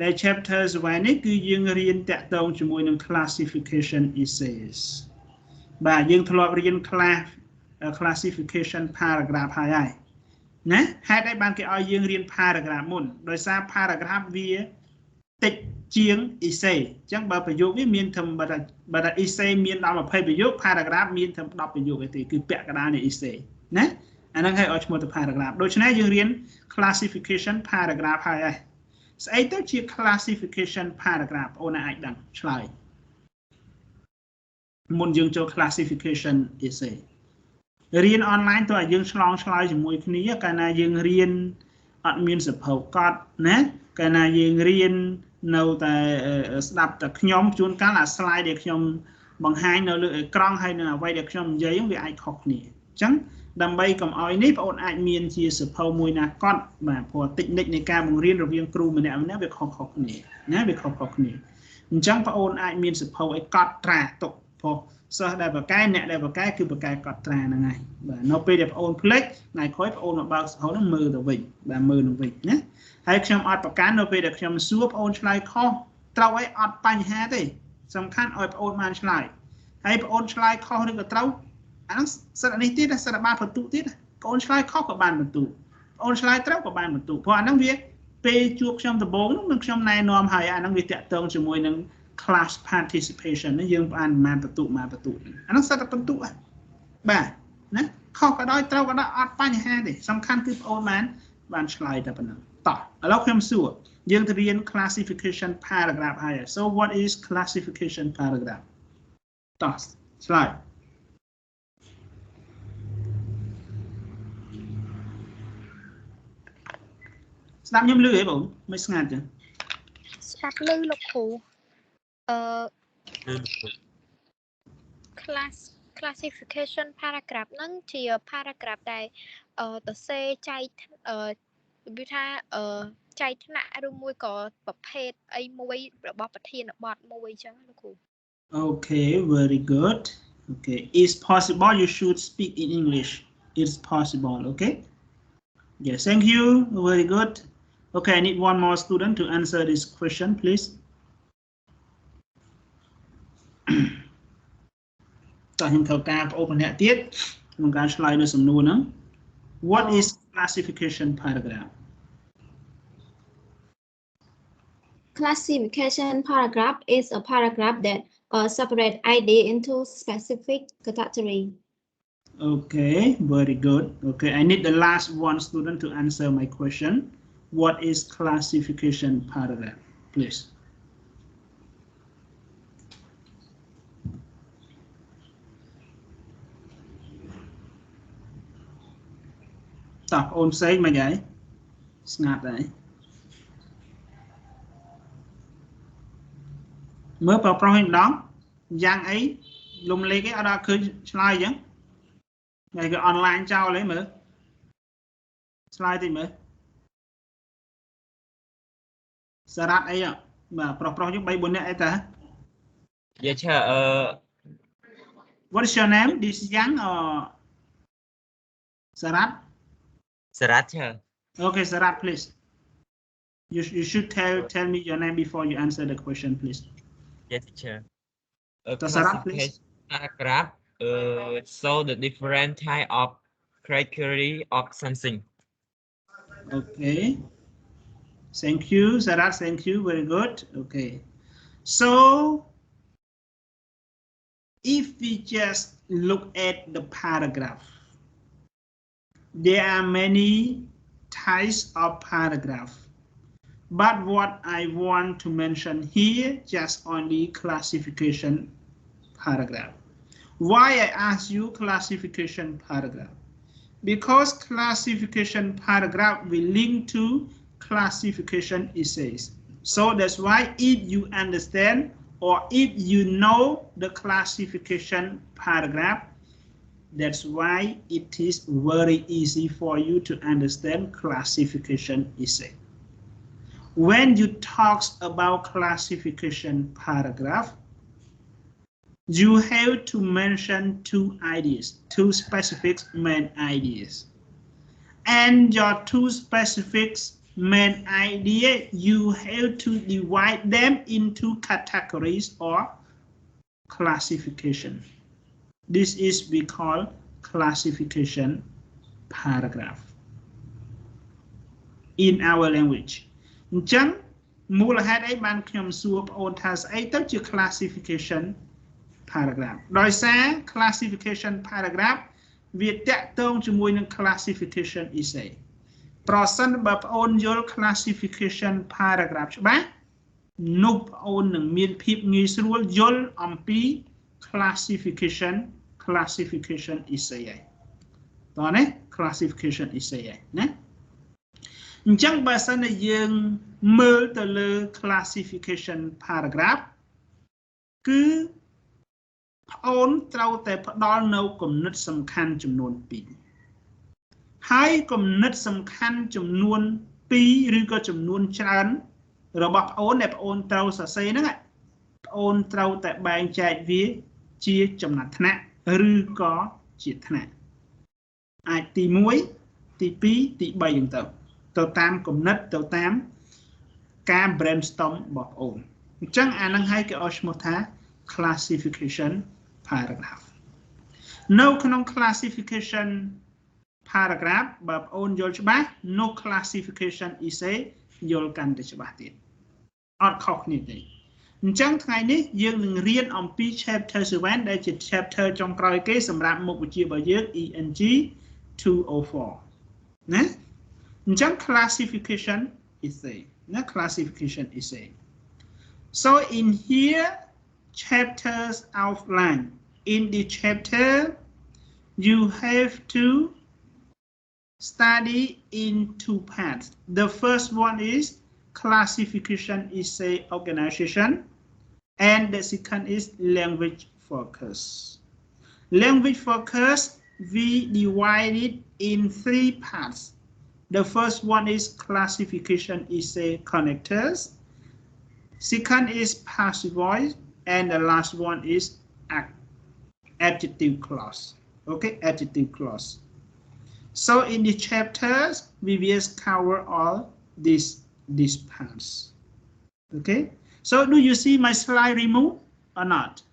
ដែល chapter 7នេះគឺយើងរៀនតាក់ទងជាមួយនឹង classification essays បាទយើងធ្លាប់រៀន classification paragraph ហើយណាហេតុអីបានគេឲ្យយើងរៀន paragraph មុនដោយសារ paragraph វាតិចជាង essay អញ្ចឹងបើប្រយោគវាមានធំបើថា essay មានដល់20ប្រយោគ paragraph មានធំ10ប្រយោគទេគឺពាក់កណ្ដាលនៃ essay ណាអាហ្នឹងឲ្យឈ្មោះទៅ paragraph ដូច្នេះយើងរៀន classification paragraph ហើយស្អីទៅជា classification paragraph បងប្អូនអាចដឹងឆ្លើយមុនយើងចូល classification essay រៀន online ទៅឲ្យយើងឆ្លងឆ្លើយជាមួយគ្នាកាលណាយើងរៀនអត់មានសភៅកត់ណាកាលណាយើងរៀននៅតែស្ដាប់តែខ្ញុំជួនកាលអា slide ដែលខ្ញុំបង្ហាញនៅលើអេក្រង់ហើយនឹងអ្វីដែលខ្ញុំនិយាយវាអាចខុសគ្នាអញ្ចឹងដើម្បីកុំឲ្យនេះបងប្អូនអាចមានជាសភៅមួយណាកត់បាទព្រោះតិចនិចនៃការបង្រៀនរវាងគ្រូម្នាក់វាខុសគ្នាណាវាខុសគ្នាអញ្ចឹងបងប្អូនអាចមានសភៅឲ្យកត់ត្រាទុក พោះសិស្សដែលបកកែអ្នកដែលបកកែគឺបកកែកត់ត្រាហ្នឹងហើយបាទនៅពេលដែលបងអូនភ្លេចថ្ងៃក្រោយបងអូនមកបើកសរសហ្នឹងមើលទៅវិញបាទមើលនឹងវិញណាហើយខ្ញុំអត់ប្រកាន់នៅពេលដែលខ្ញុំសួរបងអូនឆ្លើយខុសត្រូវអីអត់បញ្ហាទេសំខាន់ឲ្យបងអូនបានឆ្លើយហើយបងអូនឆ្លើយខុសឬក៏ត្រូវអាហ្នឹងសិតនេះទៀតសិតបានបន្ទុកទៀតបងអូនឆ្លើយខុសក៏បានបន្ទុកបងអូនឆ្លើយត្រូវក៏បានបន្ទុកព្រោះអាហ្នឹងវាពេលជួបខ្ញុំដំបូងនឹងខ្ញុំណែនាំហើយអាហ្នឹងវាតាក់ទងជាមួយនឹង class participation នេះយើងបានបានបន្ទុកអាហ្នឹងសិតតែបន្ទុកបាទណាខុសក៏ដោយត្រូវក៏ដោយអត់បញ្ហាទេសំខាន់គឺបងអូនបានឆ្លើយតែប៉ុណ្ណឹងតោះឥឡូវខ្ញុំសួរយើងទៅរៀន classification paragraph ហើយ so what is classification paragraph តោះឆ្លើយស្ដាប់ខ្ញុំលឺហ៎បងមិនស្ងាត់ចឹងស្ដាប់លឺលោកគ្រូclassification paragraph ហ្នឹងជា paragraph ដែលទៅសេចែកវាថាចែកថ្នាក់ឬមួយក៏ប្រភេទអីមួយរបស់ប្រធានបទមួយអញ្ចឹងលោកគ្រូ Okay very good okay it's possible you should speak in English it's possible okay yes thank you very good okay I need one more student to answer this question please តោះខ្ញុំត្រូវការបងប្អូនម្នាក់ទៀតក្នុងការឆ្លើយនៅសំណួរហ្នឹង What is classification paragraph Classification paragraph is a paragraph that separate idea into specific category. Okay, very good. Okay, I need the last one student to answer my question. What is classification paragraph, please? Tập ôn xây mà vậy? Ngạt đấy. Mới vào program đó, giang ấy lùng lấy cái ở đó cứ slide chứ. Này cái online trao lấy mở. Slide thì mở. Sa rát ấy ạ. Mà pro giúp bay bốn nè ấy ta. Yes, sir. What is your name? This young or Sarat? Sarat, sir. Okay, Sarat, please. You should tell me your name before you answer the question, please. Yes, teacher. Sarat, please. Paragraph show the different type of criteria of something. Okay. Thank you, Sarat. Thank you. Very good. Okay. So, if we just look at the paragraph, there are many types of paragraph. But what I want to mention here, just only classification paragraph. Why I ask you classification paragraph? Because classification paragraph will link to classification essays. So that's why if you understand or if you know the classification paragraph, that's why it is very easy for you to understand classification essay. When you talk about classification paragraph, you have to mention two ideas, two specific main ideas. And your two specific main idea, you have to divide them into categories or classification. This is we call classification paragraph in our language. អញ្ចឹងមូលហេតុអីបានខ្ញុំសួរបងអូនថាស្អីទៅជា classification paragraph ដោយសារ classification paragraph វាតាក់ទងជាមួយនឹង classification essay ប្រសិនបើបងអូនយល់ classification paragraph ច្បាស់នោះបងអូននឹងមានភាពងាយស្រួលយល់អំពី classification essay ហើយតោះណា classification essay ហើយណាអញ្ចឹងបើសិនជាយើងមើលទៅលើ classification paragraph គឺបងអូនត្រូវតែផ្ដល់នៅគំនិតសំខាន់ចំនួន2ហើយគំនិតសំខាន់ចំនួន2ឬក៏ចំនួនច្រើនរបស់បងអូនដែលបងអូនត្រូវសរសេរហ្នឹងបងអូនត្រូវតែបែងចែកវា ជាចំណាត់ថ្នាក់ឬក៏ជាថ្នាក់អាចទី1ទី2ទី3យ៉ាងទៅតាមគំនិតទៅតាមការ brainstorm របស់បងប្អូនអញ្ចឹងអានឹងឲ្យគេឲ្យឈ្មោះថា classification paragraph នៅក្នុង classification paragraph បើបងប្អូនយល់ច្បាស់នោះ classification essay យល់កាន់តែច្បាស់ទៀតអត់ខុសគ្នាទេអញ្ចឹងថ្ងៃនេះយើងនឹងរៀនអំពី chapter 7 ដែលជា chapter ចុងក្រោយគេសម្រាប់មុខវិជ្ជារបស់យើង ENG 204ណាអញ្ចឹង classification essay ណា classification essay so in here chapters outline in the chapter you have to study in two parts the first one is classification essay organization and the second is language focus language focus we divide it in 3 parts the first one is classification essay connectors second is passive voice and the last one is adjective clause okay adjective clause so in the chapters we will cover all these parts okay so do you see my slide remove or not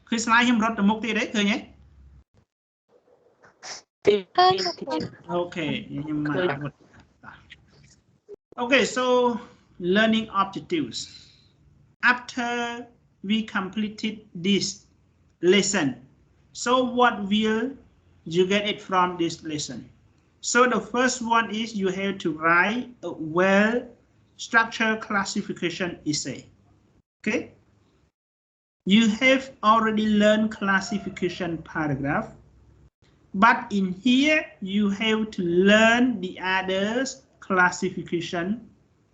ឃើញ slide ខ្ញុំរត់ទៅមុខទៀតទេឃើញទេ okay ខ្ញុំមក okay so learning objectives after we completed this lesson so what will you get it from this lesson so the first one is you have to write a well-structured classification essay okay you have already learned classification paragraph but in here you have to learn the others classification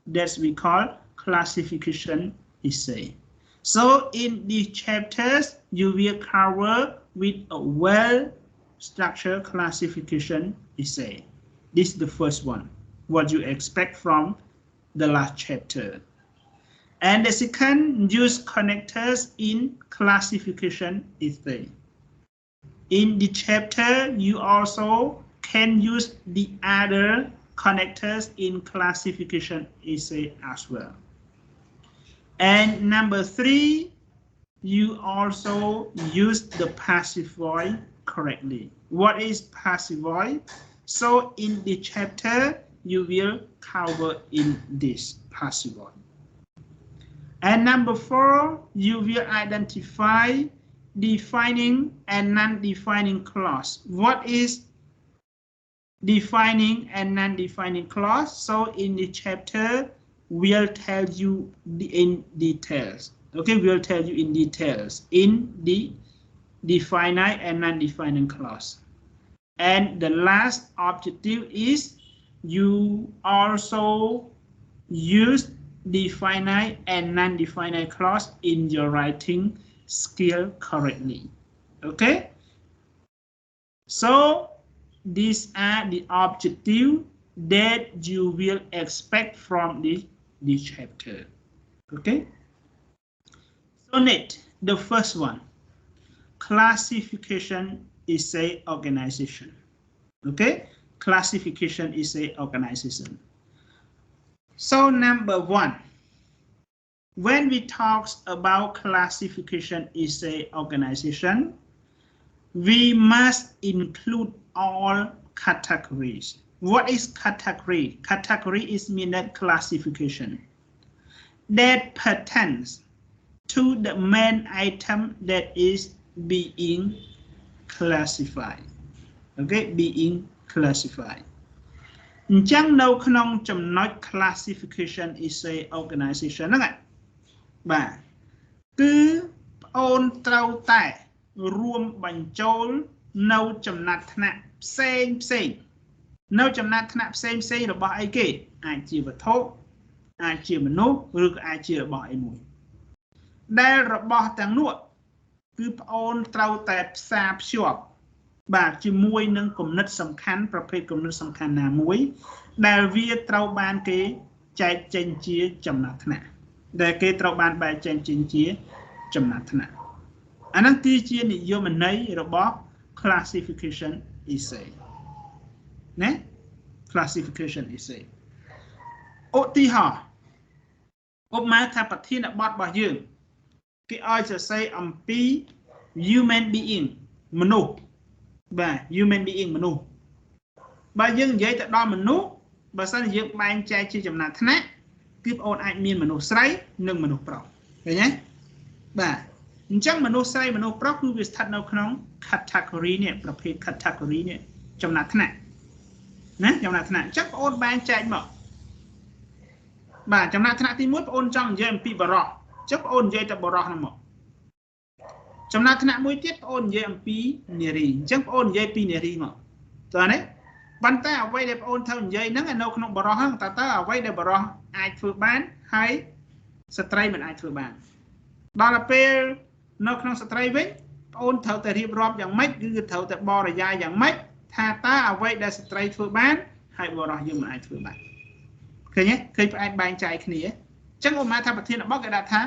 that we call classification essay so in these chapters you will cover with a well-structured classification essay this is the first one what you expect from the last chapter and the second use connectors in classification essay in the chapter you also can use the other connectors in classification essay as well and number 3 you also use the passive voice correctly what is passive voice so in the chapter you will cover in this passive voice and number 4 you will identify defining and non-defining clause what is defining and non-defining clause so in the chapter we'll tell you in details okay we'll tell you in details in the defining and non-defining clause and the last objective is you also use defining and non-defining clause in your writing skill correctly okay so these are the objectives that you will expect from this chapter okay so next the first one classification essay organization okay classification essay organization so number 1 when we talk about classification essay organization we must include all categories what is category category is mean that classification that pertains to the main item that is being classified okay being classified អញ្ចឹងនៅក្នុងចំណុច classification essay organization ហ្នឹងបាទគឺបងអូនត្រូវតែរួមបញ្ចូលនៅចំណាត់ថ្នាក់ផ្សេងនៅចំណាត់ថ្នាក់ផ្សេងរបស់អីគេអាចជាវត្ថុអាចជាមនុស្សឬក៏អាចជារបស់អីមួយដែលរបស់ទាំងនោះគឺបងអូនត្រូវតែផ្សារភ្ជាប់បាទជាមួយនឹងគំនិតសំខាន់ប្រភេទគំនិតសំខាន់ណាមួយដែលវាត្រូវបានគេចែកចេញជាចំណាត់ថ្នាក់ ដែលគេត្រូវបានបែងចែកជាចំណាត់ថ្នាក់អាហ្នឹងគឺជានិយមន័យរបស់ classification essay ណា classification essay ឧទាហរណ៍ឧបមាថាប្រធានបទរបស់យើងគេឲ្យសរសេរអំពី human being មនុស្សបាទ human being មនុស្សបើយើងនិយាយទៅដល់មនុស្សបើសិនជាយើងបែងចែកជាចំណាត់ថ្នាក់គឺបងអូនអាចមានមនុស្សស្រីនិងមនុស្សប្រុសឃើញទេបាទអញ្ចឹងមនុស្សស្រីមនុស្សប្រុសគឺវាស្ថិតនៅក្នុង category នេះប្រភេទ category នេះចំណាត់ថ្នាក់ណាចំណាត់ថ្នាក់អញ្ចឹងបងអូនបែងចែកមកបាទចំណាត់ថ្នាក់ទី1បងអូនចង់និយាយអំពីបរិសុទ្ធអញ្ចឹងបងអូននិយាយទៅបរិសុទ្ធហ្នឹងមកចំណាត់ថ្នាក់មួយទៀតបងអូននិយាយអំពីនារីអញ្ចឹងបងអូននិយាយពីនារីមកតើណាប៉ុន្តែអ្វីដែលបងអូនត្រូវនិយាយហ្នឹងនៅក្នុងបរិសុទ្ធហ្នឹងតើអ្វីដែលបរិសុទ្ធអាចធ្វើបានហើយស្ត្រីមិនអាចធ្វើបានដល់ពេលនៅក្នុងស្ត្រីវិញបងអូនត្រូវតែរៀបរាប់យ៉ាងម៉េចគឺត្រូវតែបរិយាយយ៉ាងម៉េចថាតើអ្វីដែលស្ត្រីធ្វើបានហើយបរិសុទ្ធយើងមិនអាចធ្វើបានឃើញទេឃើញផ្អែកបែងចែកគ្នាអញ្ចឹងឧបមាថាប្រធានបទគេដាក់ថា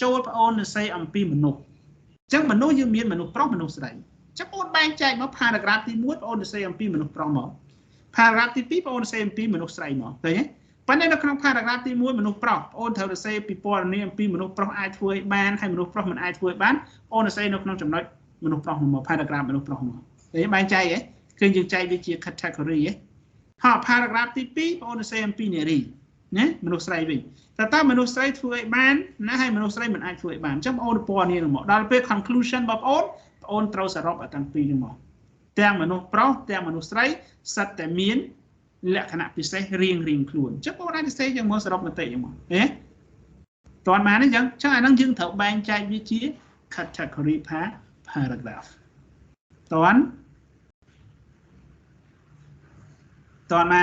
ចូលបងអូននិយាយអំពីមនុស្សអញ្ចឹងមនុស្សយើងមានមនុស្សប្រុសមនុស្សស្រីអញ្ចឹងបងអូនបែងចែកមក paragraph ទី1បងអូននិយាយអំពីមនុស្សប្រុសមក paragraph ទី2បងអូននិយាយអំពីមនុស្សស្រីមកឃើញទេប៉ុន្តែនៅក្នុង paragraph ទី1មនុស្សប្រុសបងអូនត្រូវនិយាយពីព័ត៌មានអំពីមនុស្សប្រុសអាចធ្វើឲ្យបានហើយមនុស្សប្រុសមិនអាចធ្វើឲ្យបានបងអូននិយាយនៅក្នុងចំណុចមនុស្សប្រុសមក paragraph មនុស្សប្រុសមកឃើញបែងចែកហ៎ឃើញយើងចែកវាជា category ហ៎ហើយ paragraph ទី2បងអូននិយាយអំពីនារីណាមនុស្សស្រីវិញតើមនុស្សស្រីធ្វើឲ្យបានណាហើយមនុស្សស្រីមិនអាចធ្វើឲ្យបានអញ្ចឹងបងអូនពណ៌នេះមកដល់ពេល conclusion បងអូនត្រូវសរុបឲ្យទាំងពីរនេះមកទាំងមនុស្សប្រុសទាំងមនុស្សស្រីសិតតែមានលក្ខណៈពិសេសរៀងខ្លួនអញ្ចឹងបងអូនអាចសរសេរយ៉ាងមកសរុបមតិយ៉ាងមកហ៎តើបានទេអញ្ចឹងអាហ្នឹងយើងត្រូវបែងចែកវាជា category paragraph តើបាន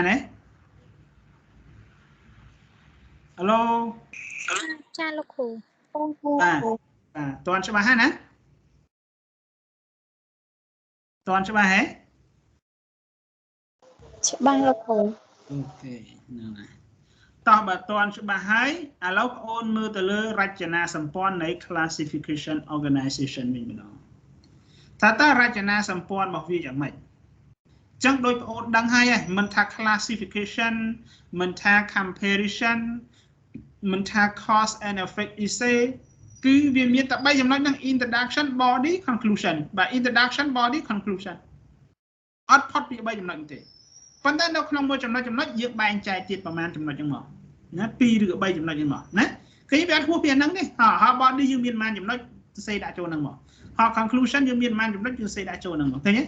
ទេHello ចាលោកគ្រូតើច្បាស់ហើយណាតើច្បាស់ហ៎ច្បាស់លោកគ្រូអូខេហ្នឹងហើយតោះបើតើច្បាស់ហើយឥឡូវបងអូនមើលទៅលើរចនាសម្ព័ន្ធនៃ classification organization វិញម្ដងតើរចនាសម្ព័ន្ធរបស់វាយ៉ាងម៉េចចឹងដូចបងអូនដឹងហើយមិនថា classification មិនថា comparison មិនថា cause and effect essay គឺវាមានតែ3ចំណុចហ្នឹង introduction body conclusion បាទ introduction body conclusion អត់ផុតពី3ចំណុចទេប៉ុន្តែនៅក្នុងមួយចំណុចយើងបែងចែកទៀតប្រហែលចំណុចហ្នឹងមកណា2ឬ3ចំណុចហ្នឹងមកណាគឺវាអត់ហួសពីហ្នឹងទេហើយ body យើងមានប្រហែលចំណុចសរសេរដាក់ចូលហ្នឹងមកហើយ conclusion យើងមានប្រហែលចំណុចយើងសរសេរដាក់ចូលហ្នឹងមកឃើញទេ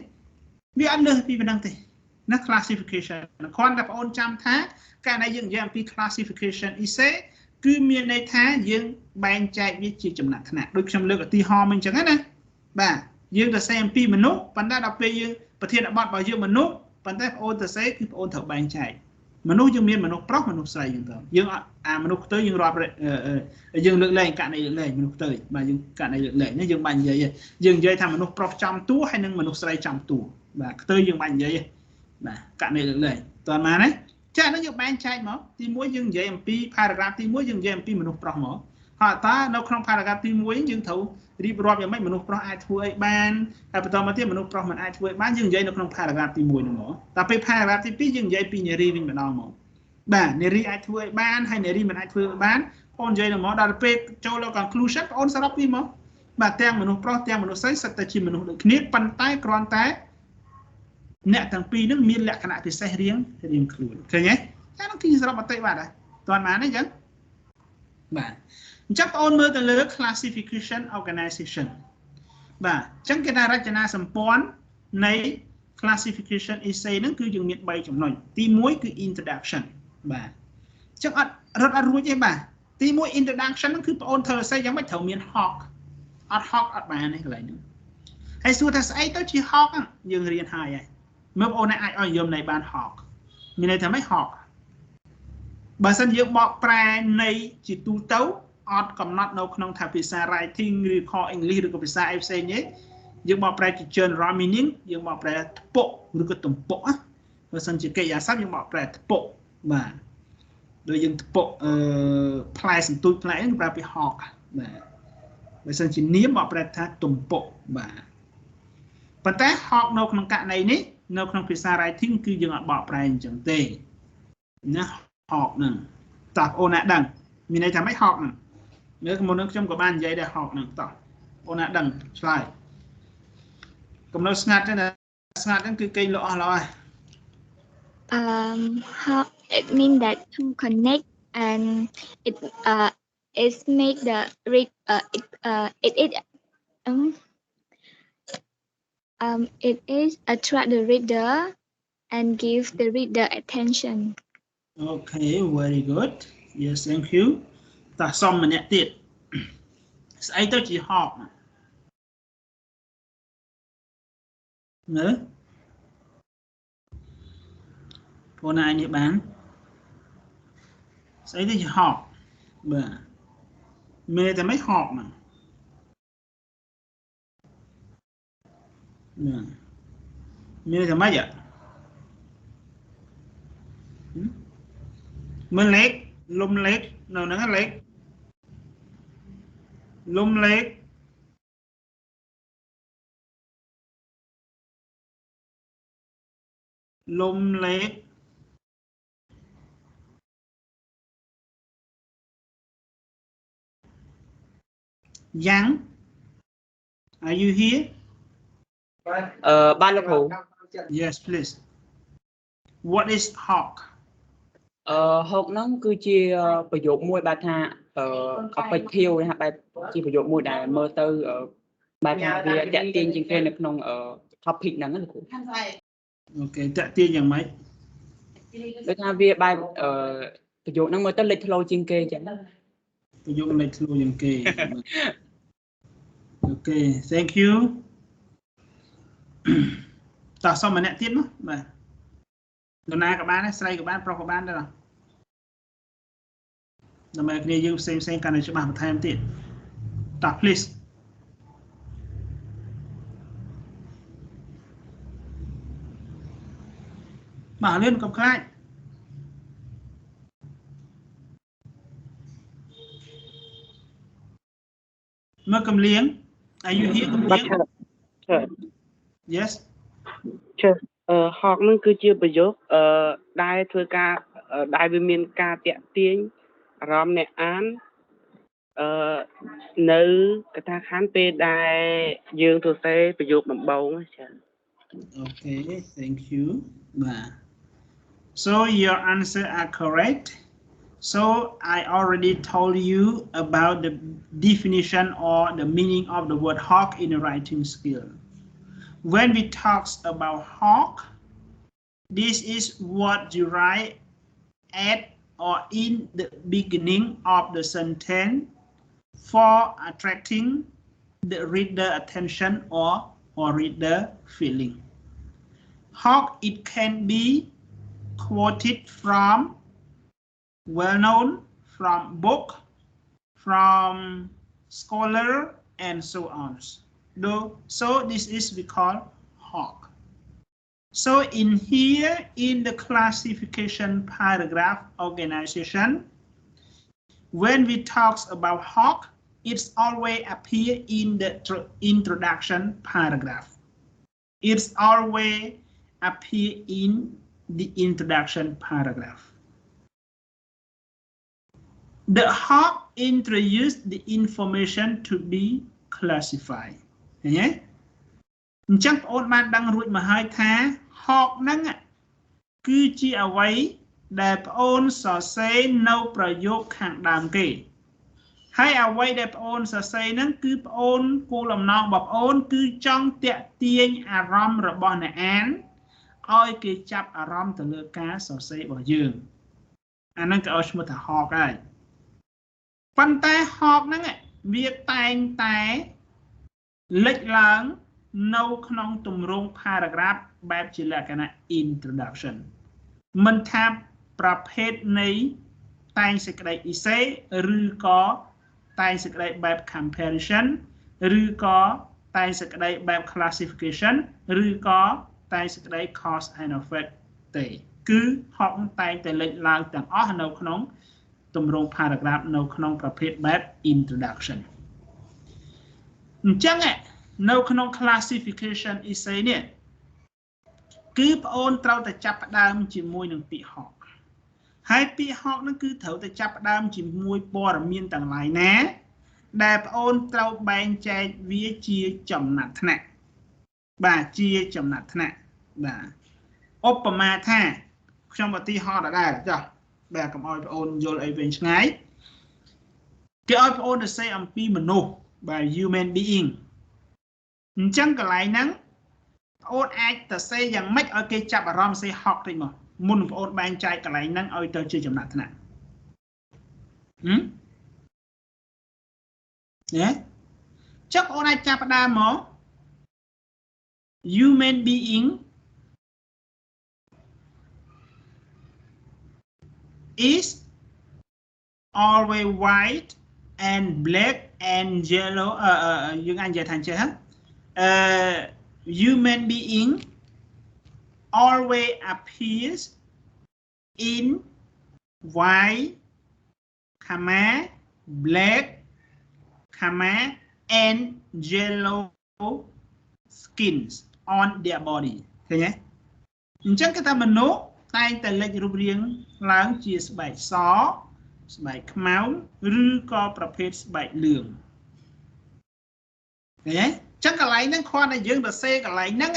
វាអត់លើសពីប៉ុណ្ណឹងទេណា classification គ្រាន់តែបងអូនចាំថាកាលណាយើងនិយាយអំពី classification essay គឺមានន័យថាយើងបែងចែកវាជាចំណាត់ថ្នាក់ដូចខ្ញុំលើកឧទាហរណ៍មិញអញ្ចឹងណាបាទយើងទៅសេអំពីមនុស្សប៉ុន្តែដល់ពេលយើងប្រធានបទរបស់យើងមនុស្សប៉ុន្តែបងអូនទៅសេគឺបងអូនត្រូវបែងចែកមនុស្សយើងមានមនុស្សប្រុសមនុស្សស្រីអញ្ចឹងទៅយើងមនុស្សផ្ទុយយើងរាប់យើងលើកលែងករណីលើកលែងមនុស្សផ្ទុយបាទយើងករណីលើកលែងនេះយើងបាញ់និយាយយើងនិយាយថាមនុស្សប្រុសចំតួហើយនិងមនុស្សស្រីចំតួបាទផ្ទុយយើងបាញ់និយាយបាទករណីលើកលែងតើបានទេចា៎ហ្នឹងយើងបែងចែកមកទី1យើងនិយាយអំពី paragraph ទី1យើងនិយាយអំពីមនុស្សប្រុសមកហើយតើនៅក្នុង paragraph ទី1យើងត្រូវរៀបរាប់យ៉ាងម៉េចមនុស្សប្រុសអាចធ្វើអីបានហើយបន្តមកទៀតមនុស្សប្រុសមិនអាចធ្វើអីបានយើងនិយាយនៅក្នុង paragraph ទី1ហ្នឹងមកតែពេល paragraph ទី2យើងនិយាយពីនារីវិញម្ដងមកបាទនារីអាចធ្វើអីបានហើយនារីមិនអាចធ្វើអីបានបងនិយាយទៅមកដល់ពេលចូលដល់ conclusion បងសរុបពីមកបាទទាំងមនុស្សប្រុសទាំងមនុស្សស្រីសិតតែជាមនុស្សដូចគ្នាប៉ុន្តែគ្រាន់តែអ្នកទាំងពីរហ្នឹងមានលក្ខណៈពិសេសរៀងខ្លួនឃើញទេតែនោះគឺសរុបមតិបាទដែរតើបានទេអញ្ចឹងបាទអញ្ចឹងបងអូនមើលទៅលើ classification organization បាទអញ្ចឹងគេថារចនាសម្ព័ន្ធនៃ classification essay ហ្នឹងគឺយើងមាន3ចំណុចទី1គឺ introduction បាទអញ្ចឹងអត់រួចទេបាទទី1 introduction ហ្នឹងគឺបងអូនធ្វើ essay យ៉ាងម៉េចត្រូវមាន hawk អត់ hawk អត់បានទេកន្លែងហ្នឹងហើយសួរថាស្អីទៅជា hawk ហ្នឹងយើងរៀនហើយមើលបងអូនអាចឲ្យនិយមន័យបាន hawk មានន័យថាម៉េច hawk បើសិនយើងបកប្រែនៃជាទូទៅអត់កំណត់នៅក្នុងថាភាសា writing ឬខ English ឬក៏ភាសាអីផ្សេងទេយើងបកប្រែជា general meaning យើងបកប្រែថ្ពក់ឬក៏ទំពក់បើសិនជាកិរិយាសព្ទយើងបកប្រែថ្ពក់បាទ ដោយយើងពកផ្លែសន្ទូចផ្លែហ្នឹងប្រើពី hawk បាទបើសិនជានាមបកប្រែថាទំពក់បាទប៉ុន្តែ hawk នៅក្នុងករណីនេះនៅក្នុងភាសា writing គឺយើងអត់បកប្រែអញ្ចឹងទេណា hawk ហ្នឹងតើបងអូនណាដឹងមានន័យថាម៉េច hawk ហ្នឹងនៅមុននឹងខ្ញុំក៏បាននិយាយដែរ hawk ហ្នឹងតោះបងអូនណាដឹងឆ្លើយកុំនៅស្ងាត់ទេណាស្ងាត់ហ្នឹងគឺគេងលក់អស់ហើយ How it means that to connect and it make the read it is attract the reader and give the reader attention. Okay, very good. Yes, thank you. តោះសុំម្នាក់ទៀតស្អីទៅជា hawk មើលបងណានេះបានស្អីទៅជា hawk បាទមានតែមិន hawk ហ្នឹងមានតែមិនមើលលេខលំលេខនៅហ្នឹងលេខលំលេខលំលេខយ៉ាង Are you here? បានលោកគ្រូ Yes please. What is hawk? hawk ហ្នឹងគឺជាប្រយោគមួយបែបថាអបិធាវណាបែបជាប្រយោគមួយដែលមើលទៅបែបថាវាតាក់ទាញជាងគេនៅក្នុងtopic ហ្នឹងណាលោកគ្រូ Okay តាក់ទាញយ៉ាងម៉េច ដូចថាវាបែបប្រយោគហ្នឹងមើលទៅលេចធ្លោជាងគេចឹង ប្រយោគលេចធ្លោជាងគេ Okay thank you តោះសុំម្នាក់ទៀតមកបាទនរណាក៏បានដែរស្រីក៏បានប្រុសក៏បានដែរដើម្បីគ្នាយើងផ្សេងកាន់តែច្បាស់បន្ថែមទៀតតោះ please បាទលឿនកុំខ្លាចមកកំលៀង Are you here កំលៀង Yes hawk នឹងគឺជាប្រយោគដែលធ្វើការដែលវាមានការតាក់ទាញអារម្មណ៍អ្នកអាននៅកថាខណ្ឌពេលដែលយើងសរសេរប្រយោគដំបូងចា៎ Okay thank you បាទ So your answer are correct. So I already told you about the definition or the meaning of the word hawk in the writing skill. When we talk about hawk, this is what you write at or in the beginning of the sentence for attracting the reader attention or reader feeling. Hawk, it can be quoted from well-known, from book, from scholar, and so on. So this is we call hawk. So in here, in the classification paragraph organization, when we talk about hawk, it's always appear in the introduction paragraph. It's always appear in the introduction paragraph. The hawk introduced the information to be classified. ឃើញទេអញ្ចឹងបងអូនបានដឹងរួចមកហើយថា hawk ហ្នឹងគឺជាអ្វីដែលបងអូនសរសេរនៅប្រយោគខាងដើមគេហើយអ្វីដែលបងអូនសរសេរហ្នឹងគឺបងអូនគោលបំណងរបស់បងអូនគឺចង់តាក់ទាញអារម្មណ៍របស់អ្នកអានឲ្យគេចាប់អារម្មណ៍ទៅលើការសរសេររបស់យើងអាហ្នឹងគេឲ្យឈ្មោះថា hawk ហើយប៉ុន្តែ hawk ហ្នឹងវាតែងតែលេចឡើងនៅក្នុងទម្រង់ paragraph បែបជាលក្ខណៈ introduction មិនថាប្រភេទនៃតែងសេចក្តី essay ឬក៏តែងសេចក្តីបែប comparison ឬក៏តែងសេចក្តីបែប classification ឬក៏តែងសេចក្តី cause and effect ទេ គឺហកតែងតែលេចឡើងទាំងអស់នៅក្នុងទម្រង់ paragraph នៅក្នុងប្រភេទបែប introduction អញ្ចឹងនៅក្នុង classification essay នេះគឺបងអូនត្រូវតែចាប់ផ្ដើមជាមួយនឹងពាក្យហកហើយពាក្យហកហ្នឹងគឺត្រូវតែចាប់ផ្ដើមជាមួយព័ត៌មានទាំងឡាយណាដែលបងអូនត្រូវបែងចែកវាជាចំណាត់ថ្នាក់បាទជាចំណាត់ថ្នាក់បាទឧបមាថាខ្ញុំឧទាហរណ៍ដែរចុះបាទកុំឲ្យបងអូនយល់អីវិញឆ្ងាយគេឲ្យបងអូនទៅសេអំពីមនុស្សបាទ human being អញ្ចឹងកន្លែងហ្នឹងបងអូនអាចទៅសេយ៉ាងម៉េចឲ្យគេចាប់អារម្មណ៍សេហកតិចមកមុនបងអូនបែងចែកកន្លែងហ្នឹងឲ្យទៅជាចំណាត់ថ្នាក់ចុះបងអូនអាចចាប់ផ្ដើមមក human being is always white and black and yellow យើងអាចនិយាយថាអញ្ចឹងhuman being always appears in white, black, and yellow skins on their body ឃើញទេអញ្ចឹងគេថាមនុស្សតែងតែលេចរូបរាងឡើងជាស្បែកសស្បែកខ្មៅឬក៏ប្រភេទស្បែកលឿងឃើញទេអញ្ចឹងកន្លែងហ្នឹងគ្រាន់តែយើងទៅសេកន្លែងហ្នឹង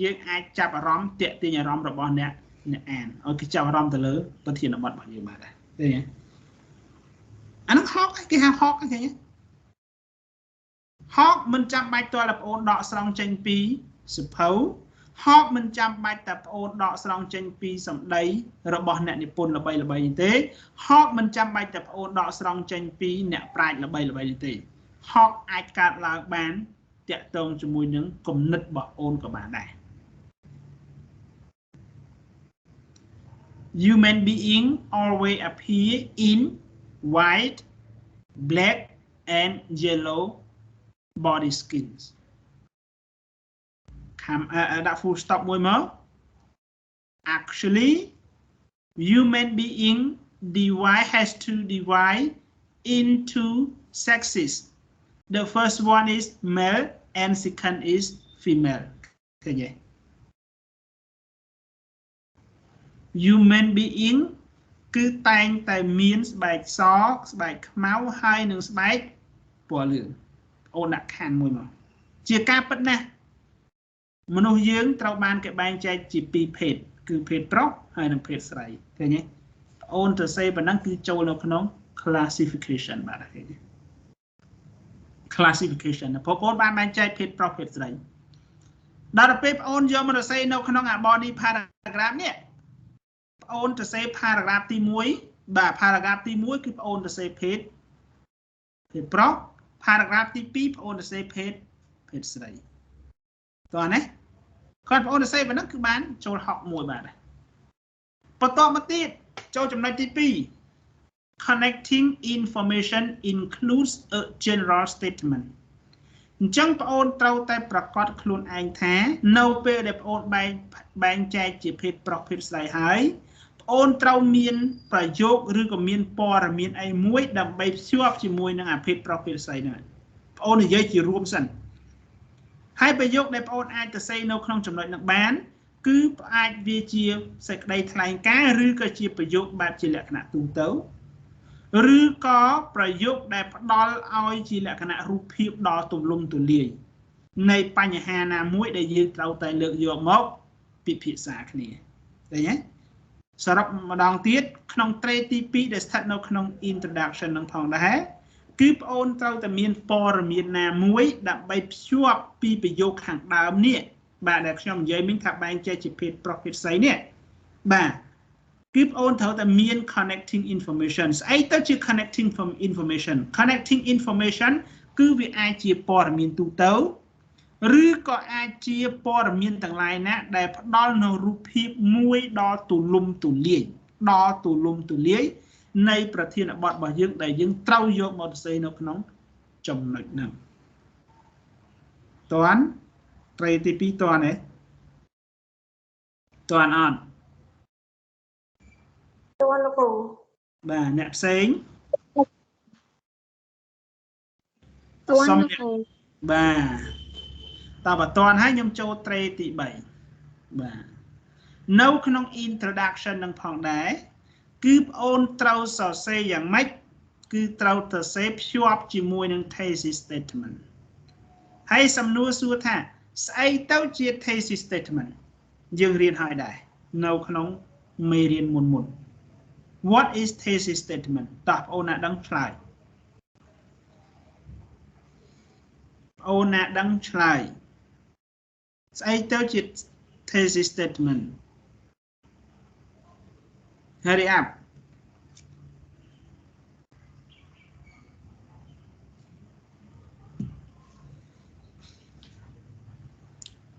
យើងអាចចាប់អារម្មណ៍ទាក់ទាញអារម្មណ៍របស់អ្នកអានឲ្យគេចាប់អារម្មណ៍ទៅលើប្រធានបទរបស់យើងបាទដែរឃើញទេអាហ្នឹងហកគេហៅហកឃើញទេហកមិនចាំបាច់តើបងអូនដកស្រង់ចេញពីសភៅហកមិនចាំបាច់តែបងអូនដកស្រង់ចេញពីសម្ដីរបស់អ្នកនិពន្ធល្បីៗទេហកមិនចាំបាច់តែបងអូនដកស្រង់ចេញពីអ្នកប្រាជ្ញល្បីៗទេហកអាចកើតឡើងបានតាក់ទងជាមួយនឹងគំនិតរបស់អូនក៏បានដែរ Human being always appear in white, black, and yellow body skins. That full stopមួយមក Actually, human being has to divide into sexes. The first one is male and second is female. Okay. Human being គឺតែងតែមានស្បែកសស្បែកខ្មៅហើយនិងស្បែកពណ៌លឿងអូនដាក់ខណ្ឌមួយមកជាការពិតណាស់មនុស្សយើងត្រូវបានគេបែងចែកជាពីរភេទគឺភេទប្រុសហើយនិងភេទស្រីឃើញទេអូនទៅសេប៉ុណ្ណឹងគឺចូលនៅក្នុង classification បាទឃើញទេ classification បងប្អូនបានបែងចែកភេទប្រុសភេទស្រីដល់ទៅពេលបងអូនយកមកសរសេរនៅក្នុង body paragraph នេះបងអូនសរសេរ paragraph ទី1បាទ paragraph ទី1គឺបងអូនសរសេរភេទប្រុស paragraph ទី2បងអូនសរសេរភេទស្រីតោះណាគាត់បងអូនសរសេរប៉ុណ្ណឹងគឺបានចូលហកមួយបាទបន្តមកទៀតចូលចំណុចទី2 connecting information includes a general statement អញ្ចឹងបងអូនត្រូវតែប្រកាសខ្លួនឯងថានៅពេលដែលបងអូនបែងចែកជាភេទប្រុសភេទស្រីហើយបងអូនត្រូវមានប្រយោគឬក៏មានព័ត៌មានអីមួយដើម្បីភ្ជាប់ជាមួយនឹងអាភេទប្រុសភេទស្រីហ្នឹងបងអូននិយាយជារួមសិនហើយប្រយោគដែលបងអូនអាចទៅសេនៅក្នុងចំណុចហ្នឹងបានគឺអាចវាជាសេចក្តីថ្លែងការណ៍ឬក៏ជាប្រយោគបែបជាលក្ខណៈទូទៅឬក៏ប្រយោគដែលផ្ដល់ឲ្យជាលក្ខណៈរូបភាពដ៏ទូលំទូលាយនៃបញ្ហាណាមួយដែលយើងត្រូវតែលើកយកមកពិភាក្សាគ្នាឃើញទេសរុបម្ដងទៀតក្នុងត្រីទី2ដែលស្ថិតនៅក្នុង introduction នឹងផងដែរគឺបងអូនត្រូវតែមានព័ត៌មានណាមួយដើម្បីភ្ជាប់ពីប្រយោគខាងដើមនេះបាទដែលខ្ញុំនិយាយមិញថាបែងចែកជាភេទប្រុសភេទស្រីនេះបាទគឺបងអូនត្រូវតែមាន connecting information ស្អីទៅជា connecting information គឺវាអាចជាព័ត៌មានទូទៅឬក៏អាចជាព័ត៌មានទាំងឡាយណាដែលផ្ដល់នូវរូបភាពមួយដ៏ទូលំទូលាយនៃប្រធានបទរបស់យើងដែលយើងត្រូវយកមកសរសេរនៅក្នុងចំណុចហ្នឹងតើត្រីទី2តើអត់ bà nè xén bà ta bà toàn hai nhóm châu tre tỷ 7 bà nấuក្នុង introduction នឹងផងដែរគឺប្អូនត្រូវសរសេរយ៉ាងម៉េចគឺត្រូវសរសេរភ្ជាប់ជាមួយនឹង thesis statement ហើយសំណួរសួរថាស្អីទៅជា thesis statement យើងរៀនហើយដែរនៅក្នុងមេរៀនមុន What is thesis statement តើបងប្អូនណាដឹងឆ្លើយបងប្អូនណាដឹងឆ្លើយស្អីទៅជា thesis statement Hurry up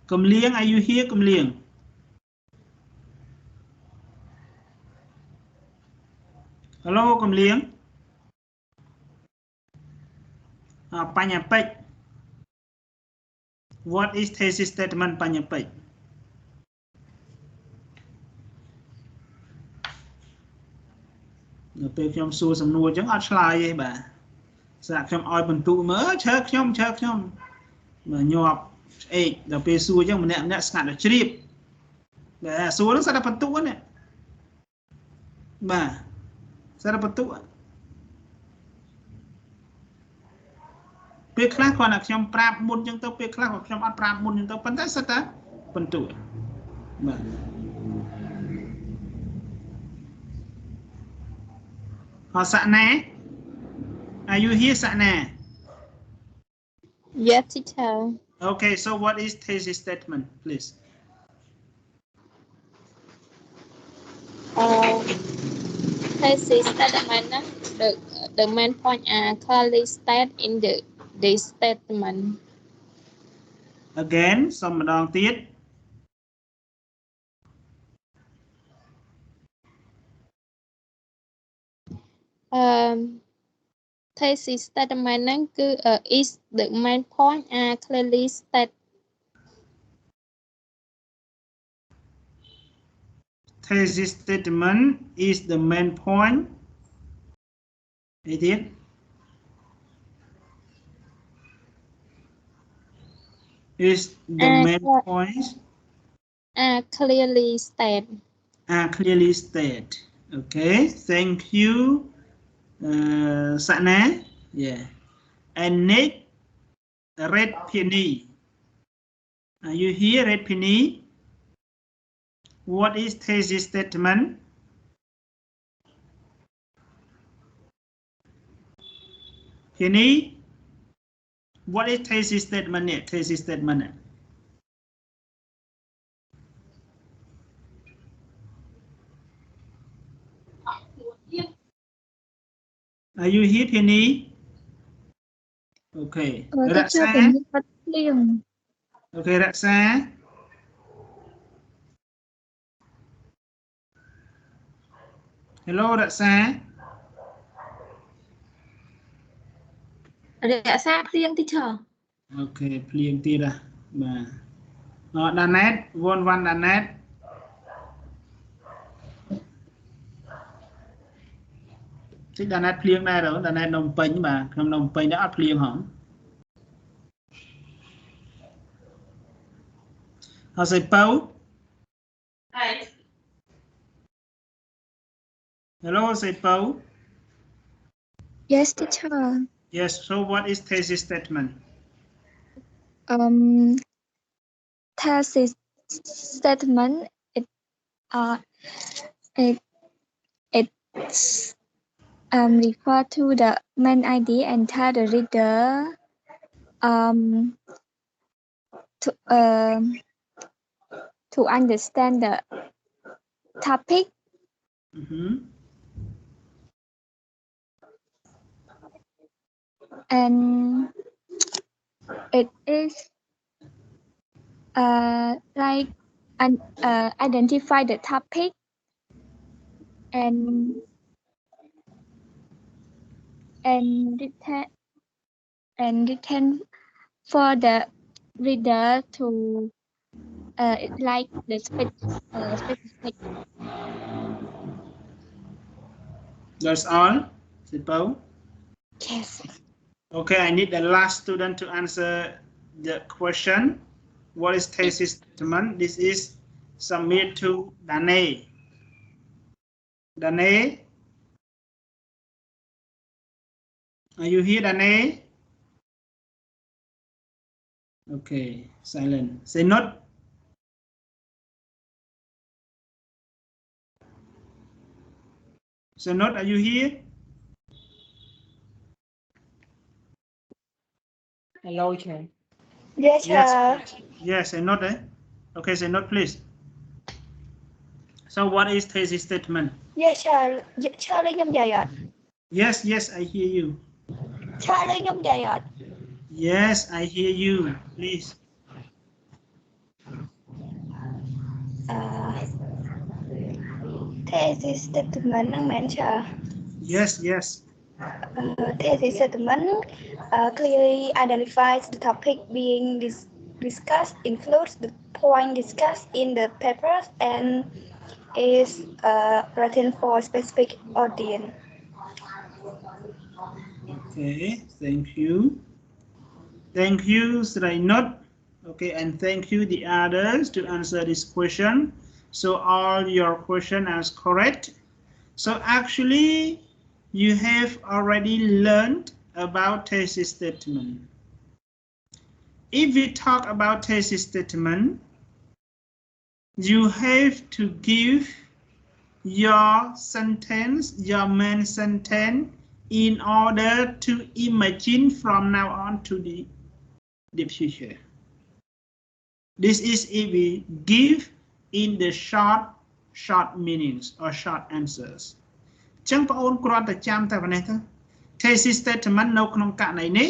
Cầm liêng are you here cầm liêng Hello cầm liêng Panya pech What is thesis statement Panya pechពេលខ្ញុំសួរសំណួរអញ្ចឹងអត់ឆ្លើយទេបាទស្រាប់ខ្ញុំឲ្យបន្ទូមើលឈើខ្ញុំមើលញាប់ឆ្អេកដល់ពេលសួរអញ្ចឹងម្នាក់ស្ងាត់ដល់ជ្រាបបាទសួរហ្នឹងស្រាប់តែបន្ទូហ្នឹងបាទស្រាប់តែបន្ទូពេលខ្លះគាត់ថាខ្ញុំប្រាប់មុនអញ្ចឹងទៅពេលខ្លះក៏ខ្ញុំអត់ប្រាប់មុនអញ្ចឹងទៅប៉ុន្តែស្រាប់តែបន្ទូបាទSakna, are you here, Sakna? Yes, teacher. Okay, so what is thesis statement, please? Thesis statement, the main point are clearly stated in the statement. Again, some đòn tiết. Thesis statement ហ្នឹងគឺ is the main point are clearly stated Thesis statement is the main point Idiot is the main points are clearly stated Okay, thank you Sakna, yeah. And Nick, Red Penny. Are you here, Red Penny? What is thesis statement? Penny, what is thesis statement? Thesis statement. Are you here, Penny? Okay. Raksa. Okay, Raksa. Hello, Raksa. Raksa plieng teacher. Okay, plieng tiệt à. Bà. Danet, one Danet. Thích đàn nét plieng đây rồi, đàn nét nồng pênh mà không nồng pênh đã áp plieng hả? Họ sẽ Paul. Hello, say Paul. Yes, teacher. Yes. So, what is thesis statement? Thesis statement it's refer to the main idea and tell the reader to understand the topic. And it is like identify the topic and written for the reader to like the specific That's all, Sipo? Yes. Okay, I need the last student to answer the question. What is thesis statement? This is submit to Danae. Danae? Are you here, Danae? Okay, silent. Say not. Say not, are you here? Hello, Chair. Yes, Yes. Yes, say not, eh? Okay, say not, please. So what is thesis statement? Yes, Charlie, Yes, yes, I hear you. Charlie, Yes, I hear you. Please. Thesis statement Yes, yes. thesis statement clearly identifies the topic being discussed, includes the point discussed in the papers, and is written for specific audience. Okay, thank you. Thank you, Srainot. Okay, and thank you the others to answer this question. So all your question is correct. So actually, you have already learned about thesis statement. If we talk about thesis statement, you have to give your sentence, your main sentence, in order to imagine from now on to the future. This is if we give in the short meanings or short answers. ចឹងបងអូនគ្រាន់តែចាំតែប៉ុណ្ណេះទៅ thesis statement នៅក្នុងករណីនេះ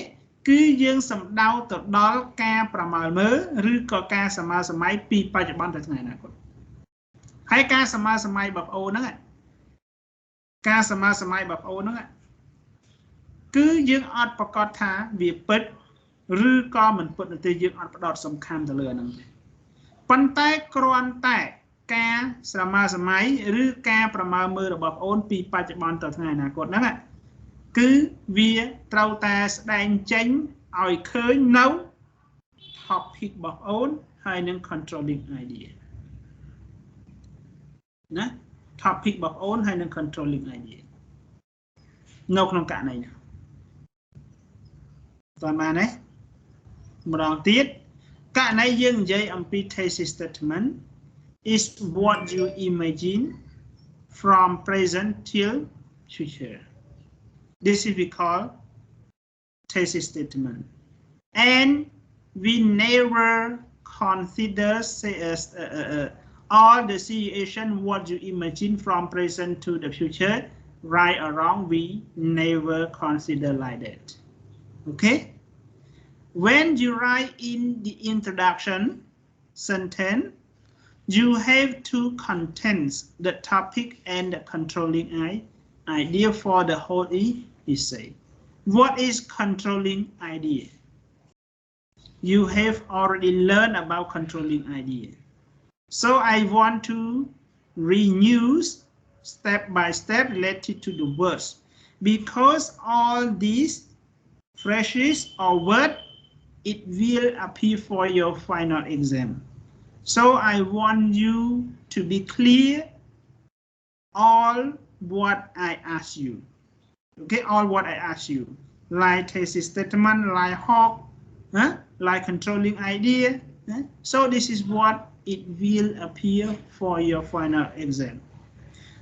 គឺយើងសំដៅទៅដល់ការប្រមាលមើលឬក៏ការសមាសម័យពីបច្ចុប្បន្នទៅថ្ងៃអនាគតហើយការសមាសម័យបងអូនហ្នឹងការសមាសម័យបងអូនហ្នឹងគឺយើងអត់ប្រកាសថាវាពិតឬក៏មិនពិតទេយើងអត់ផ្ដោតសំខាន់ទៅលើហ្នឹងទេប៉ុន្តែគ្រាន់តែការសមាសម័យឬការប្រមាលមើលរបស់បងអូនពីបច្ចុប្បន្នទៅថ្ងៃអនាគតហ្នឹងគឺវាត្រូវតែស្ដែងចេញឲ្យឃើញនៅ topic របស់បងអូនហើយនឹង controlling idea ណា topic របស់បងអូនហើយនឹង controlling idea នៅក្នុងករណីនេះតើបានទេម្ដងទៀតករណីយើងនិយាយអំពី thesis statement is what you imagine from present till future. This is we call thesis statement, and we never consider all the situation what you imagine from present to the future, right or wrong. We never consider like that. Okay. When you write in the introduction sentence, you have to contain the topic and the controlling idea for the whole essay. What is controlling idea? You have already learned about controlling idea. So I want to renew step by step related to the words, because all these phrases or words, it will appear for your final exam. So I want you to be clear all what I ask you. Okay, all what I ask you. Like thesis statement, like hawk, like controlling idea. So this is what it will appear for your final exam.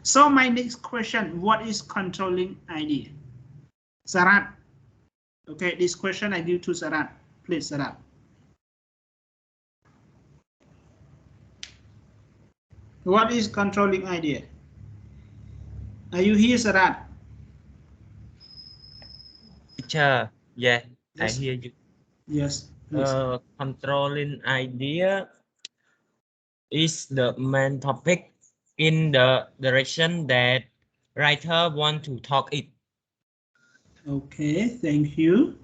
So my next question, what is controlling idea? Sarat. Okay, this question I give to Sarat. Please, Sarat. What is controlling idea? Are you here, Sarat? Teacher, yeah, Yes. I hear you. Yes, please. Controlling idea is the main topic in the direction that writer want to talk it. Okay, thank you.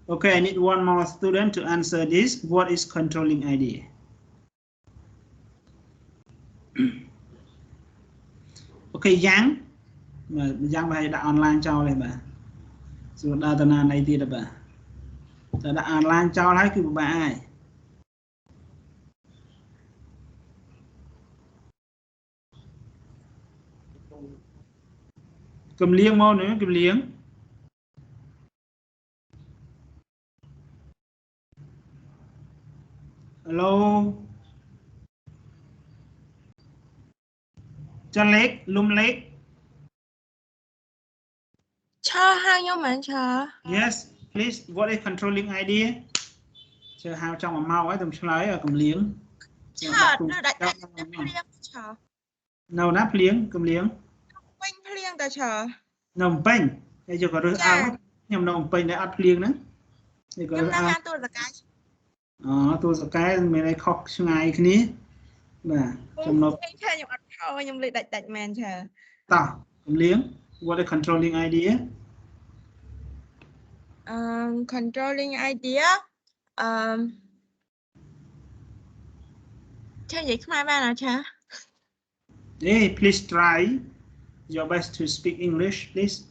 Okay, I need one more student to answer this. What is controlling idea? Okay, mà giang bài đã online cho này bà rồi đào tận này thì là bà đã online cho lấy cứ bà ai cầm liêng mô nữa cầm liêng hello cho lết lum lết cho hai nhau mà cho yes please what is controlling idea chờ hao trong mà mau ấy tầm lấy ở cầm liếng cho nó đại cho nào nắp liếng cầm liếng quanh liêng ta cho nồng bánh bây giờ có đôi áo nhầm nồng bánh để ăn liếng nữa thì có đôi áo tôi sẽ cái mình này khóc ngày cái ní mà trong nó nhưng lại đại man chờ tao cầm liếng what is controlling idea controlling idea chơi gì không ai ba nào cha hey please try your best to speak English please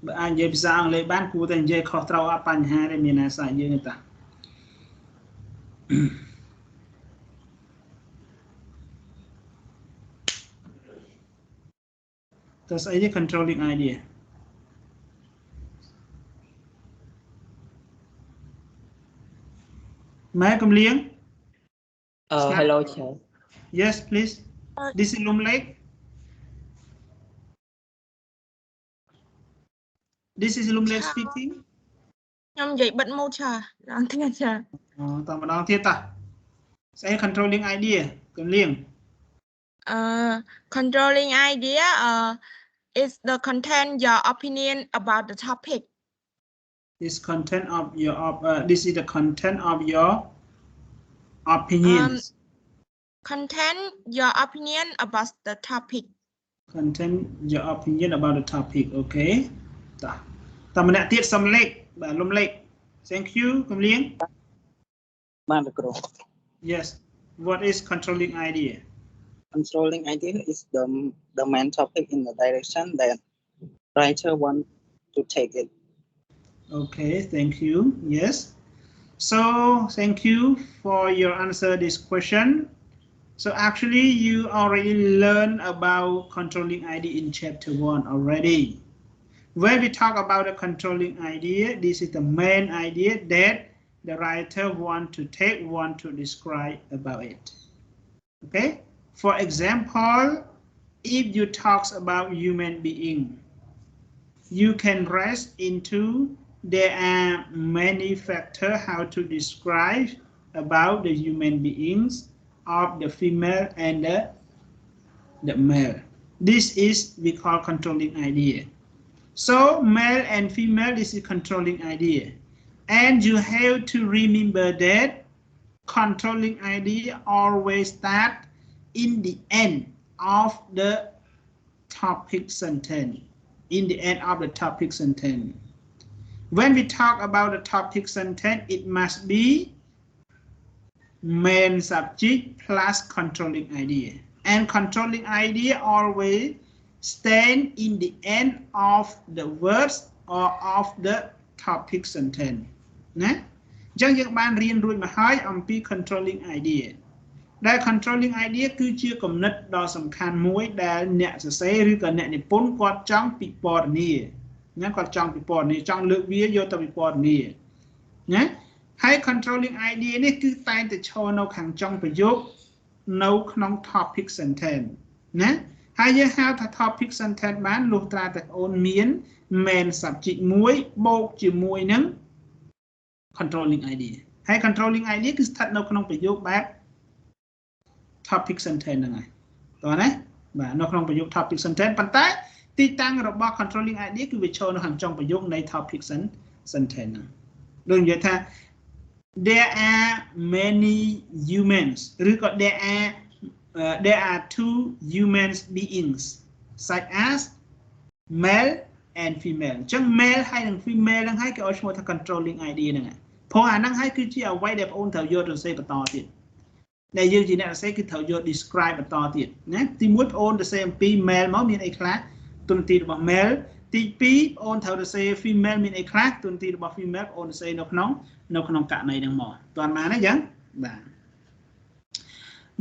but anh dễ sang lấy bán cụ thành dễ khó trao áp anh hai để miền Nam xài như người ta that's a controlling idea Mai cầm liếng hello sir yes please this is Lum Lake this is Lum Lake speaking nhom vậy bận mâu trà đang thế trà tao mà đang thiết ta sẽ controlling idea cầm liếng controlling idea is the content your opinion about the topic this content of your this is the content of your opinions content your opinion about the topic content your opinion about the topic okay ta mình đã tiết xong lệch và Lum Lake thank you cầm liếng yes what is controlling idea controlling idea is the main topic in the direction that writer want to take it. Okay, thank you. Yes. So thank you for your answer this question. So actually you already learned about controlling idea in chapter 1 already. When we talk about the controlling idea, this is the main idea that the writer want to describe about it. Okay. For example, if you talk about human being, you can rest into there are many factors how to describe about the human beings of the female and the male. This is we call controlling idea. So male and female, this is controlling idea. And you have to remember that controlling idea always start in the end of the topic sentence. In the end of the topic sentence. When we talk about the topic sentence, it must be main subject plus controlling idea. And controlling idea always stand in the end of the words or of the topic sentence. Chẳng những bạn riêng rồi mà hỏi ông pi controlling idea. Đại controlling idea cứ chia cầm nứt đo sầm khăn mũi đại nẹt sẽ xây rư cả nẹt này bốn quạt trong bị bọt nè nhá quạt trong bị bọt nè trong lượng vía vô tao bị bọt nè nhá hay controlling idea này cứ tay từ cho nấu hàng trong phải giúp nấuក្នុង topic sentence nhá hay như how the topic sentence bán lục tra tại ôn miến main subject mũi bột chỉ mũi nứng controlling idea hay controlling idea cứ thật nấuក្នុងphải giúp bác topic sentence ហ្នឹងហើយតោះណាបាទនៅក្នុងប្រយោគ topic sentence ប៉ុន្តែទីតាំងរបស់ controlling idea គឺវាចូលនៅខាងចុងប្រយោគនៃ topic sentence ហ្នឹងដូចនិយាយថា there are many humans ឬក៏ there are two human beings such as male and female អញ្ចឹង male ហើយនិង female ហ្នឹងហើយគេឲ្យឈ្មោះថា controlling idea ហ្នឹងហើយព្រោះអាហ្នឹងហើយគឺជាអ្វីដែលបងអូនត្រូវយកទៅសេបន្តទៀត ដែលយើងជាអ្នកសរសេរគឺត្រូវយក describe បន្តទៀតណាទី1បងប្អូនសរសេរអំពី male មកមានអីខ្លះទូនាទីរបស់ male ទី2បងប្អូនត្រូវសរសេរ female មានអីខ្លះទូនាទីរបស់ female បងប្អូនសរសេរនៅក្នុងករណីហ្នឹងមកតើបានទេអញ្ចឹងបាទ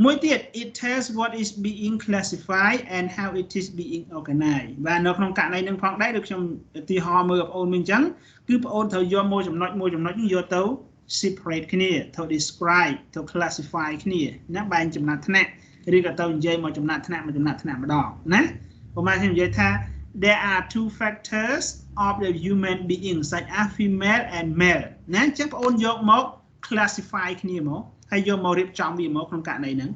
មួយទៀត it tells what is being classified and how it is being organized បាទនៅក្នុងករណីហ្នឹងផងដែរដូចខ្ញុំឧទាហរណ៍មើលបងប្អូនវិញអញ្ចឹងគឺបងប្អូនត្រូវយកមួយចំណុចហ្នឹងយកទៅ separate គ្នាទៅ describe ទៅ classify គ្នាណាបែងចំណាត់ថ្នាក់ឬក៏ទៅនិយាយមកចំណាត់ថ្នាក់ម្ដងណាប្រហែលខ្ញុំនិយាយថា there are two factors of the human being such as female and male ណាអញ្ចឹងបងប្អូនយកមក classify គ្នាមកហើយយកមករៀបចំវាមកក្នុងករណីហ្នឹង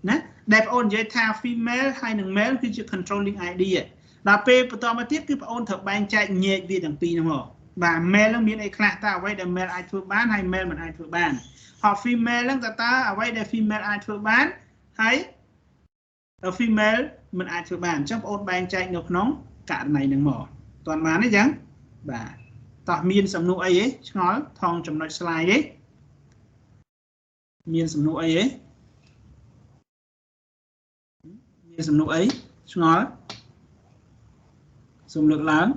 ណាដែលបងប្អូននិយាយថា female ហើយនិង male គឺជា controlling idea ដល់ពេលបន្តមកទៀតគឺបងប្អូនត្រូវបែងចែកញែកវាទាំងពីរហ្នឹងមកបាទ male នឹងមានអីខ្លះតើអ្វីដែល male អាចធ្វើបានហើយ male មិនអាចធ្វើបានហើយ female ហ្នឹងតើអ្វីដែល female អាចធ្វើបានហើយ female មិនអាចធ្វើបានអញ្ចឹងបងប្អូនបែងចែកនៅក្នុងករណីហ្នឹងមកតើបានទេអញ្ចឹងបាទតោះមានសំណួរអីទេឆ្ងល់ថងចំណុច slide ទេមានសំណួរអីទេមានសំណួរអីឆ្ងល់សូមលើកឡើង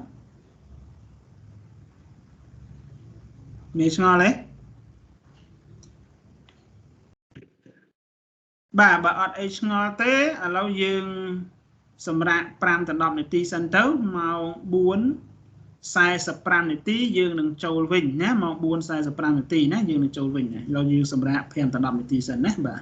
មានឆ្ងល់ទេបាទបើអត់អីឆ្ងល់ទេឥឡូវយើងសម្រាប់5ដល់10នាទីសិនទៅម៉ោង4:45នាទីយើងនឹងចូលវិញណាម៉ោង4:45នាទីណាយើងនឹងចូលវិញឥឡូវយើងសម្រាប់5ដល់10នាទីសិនណាបាទ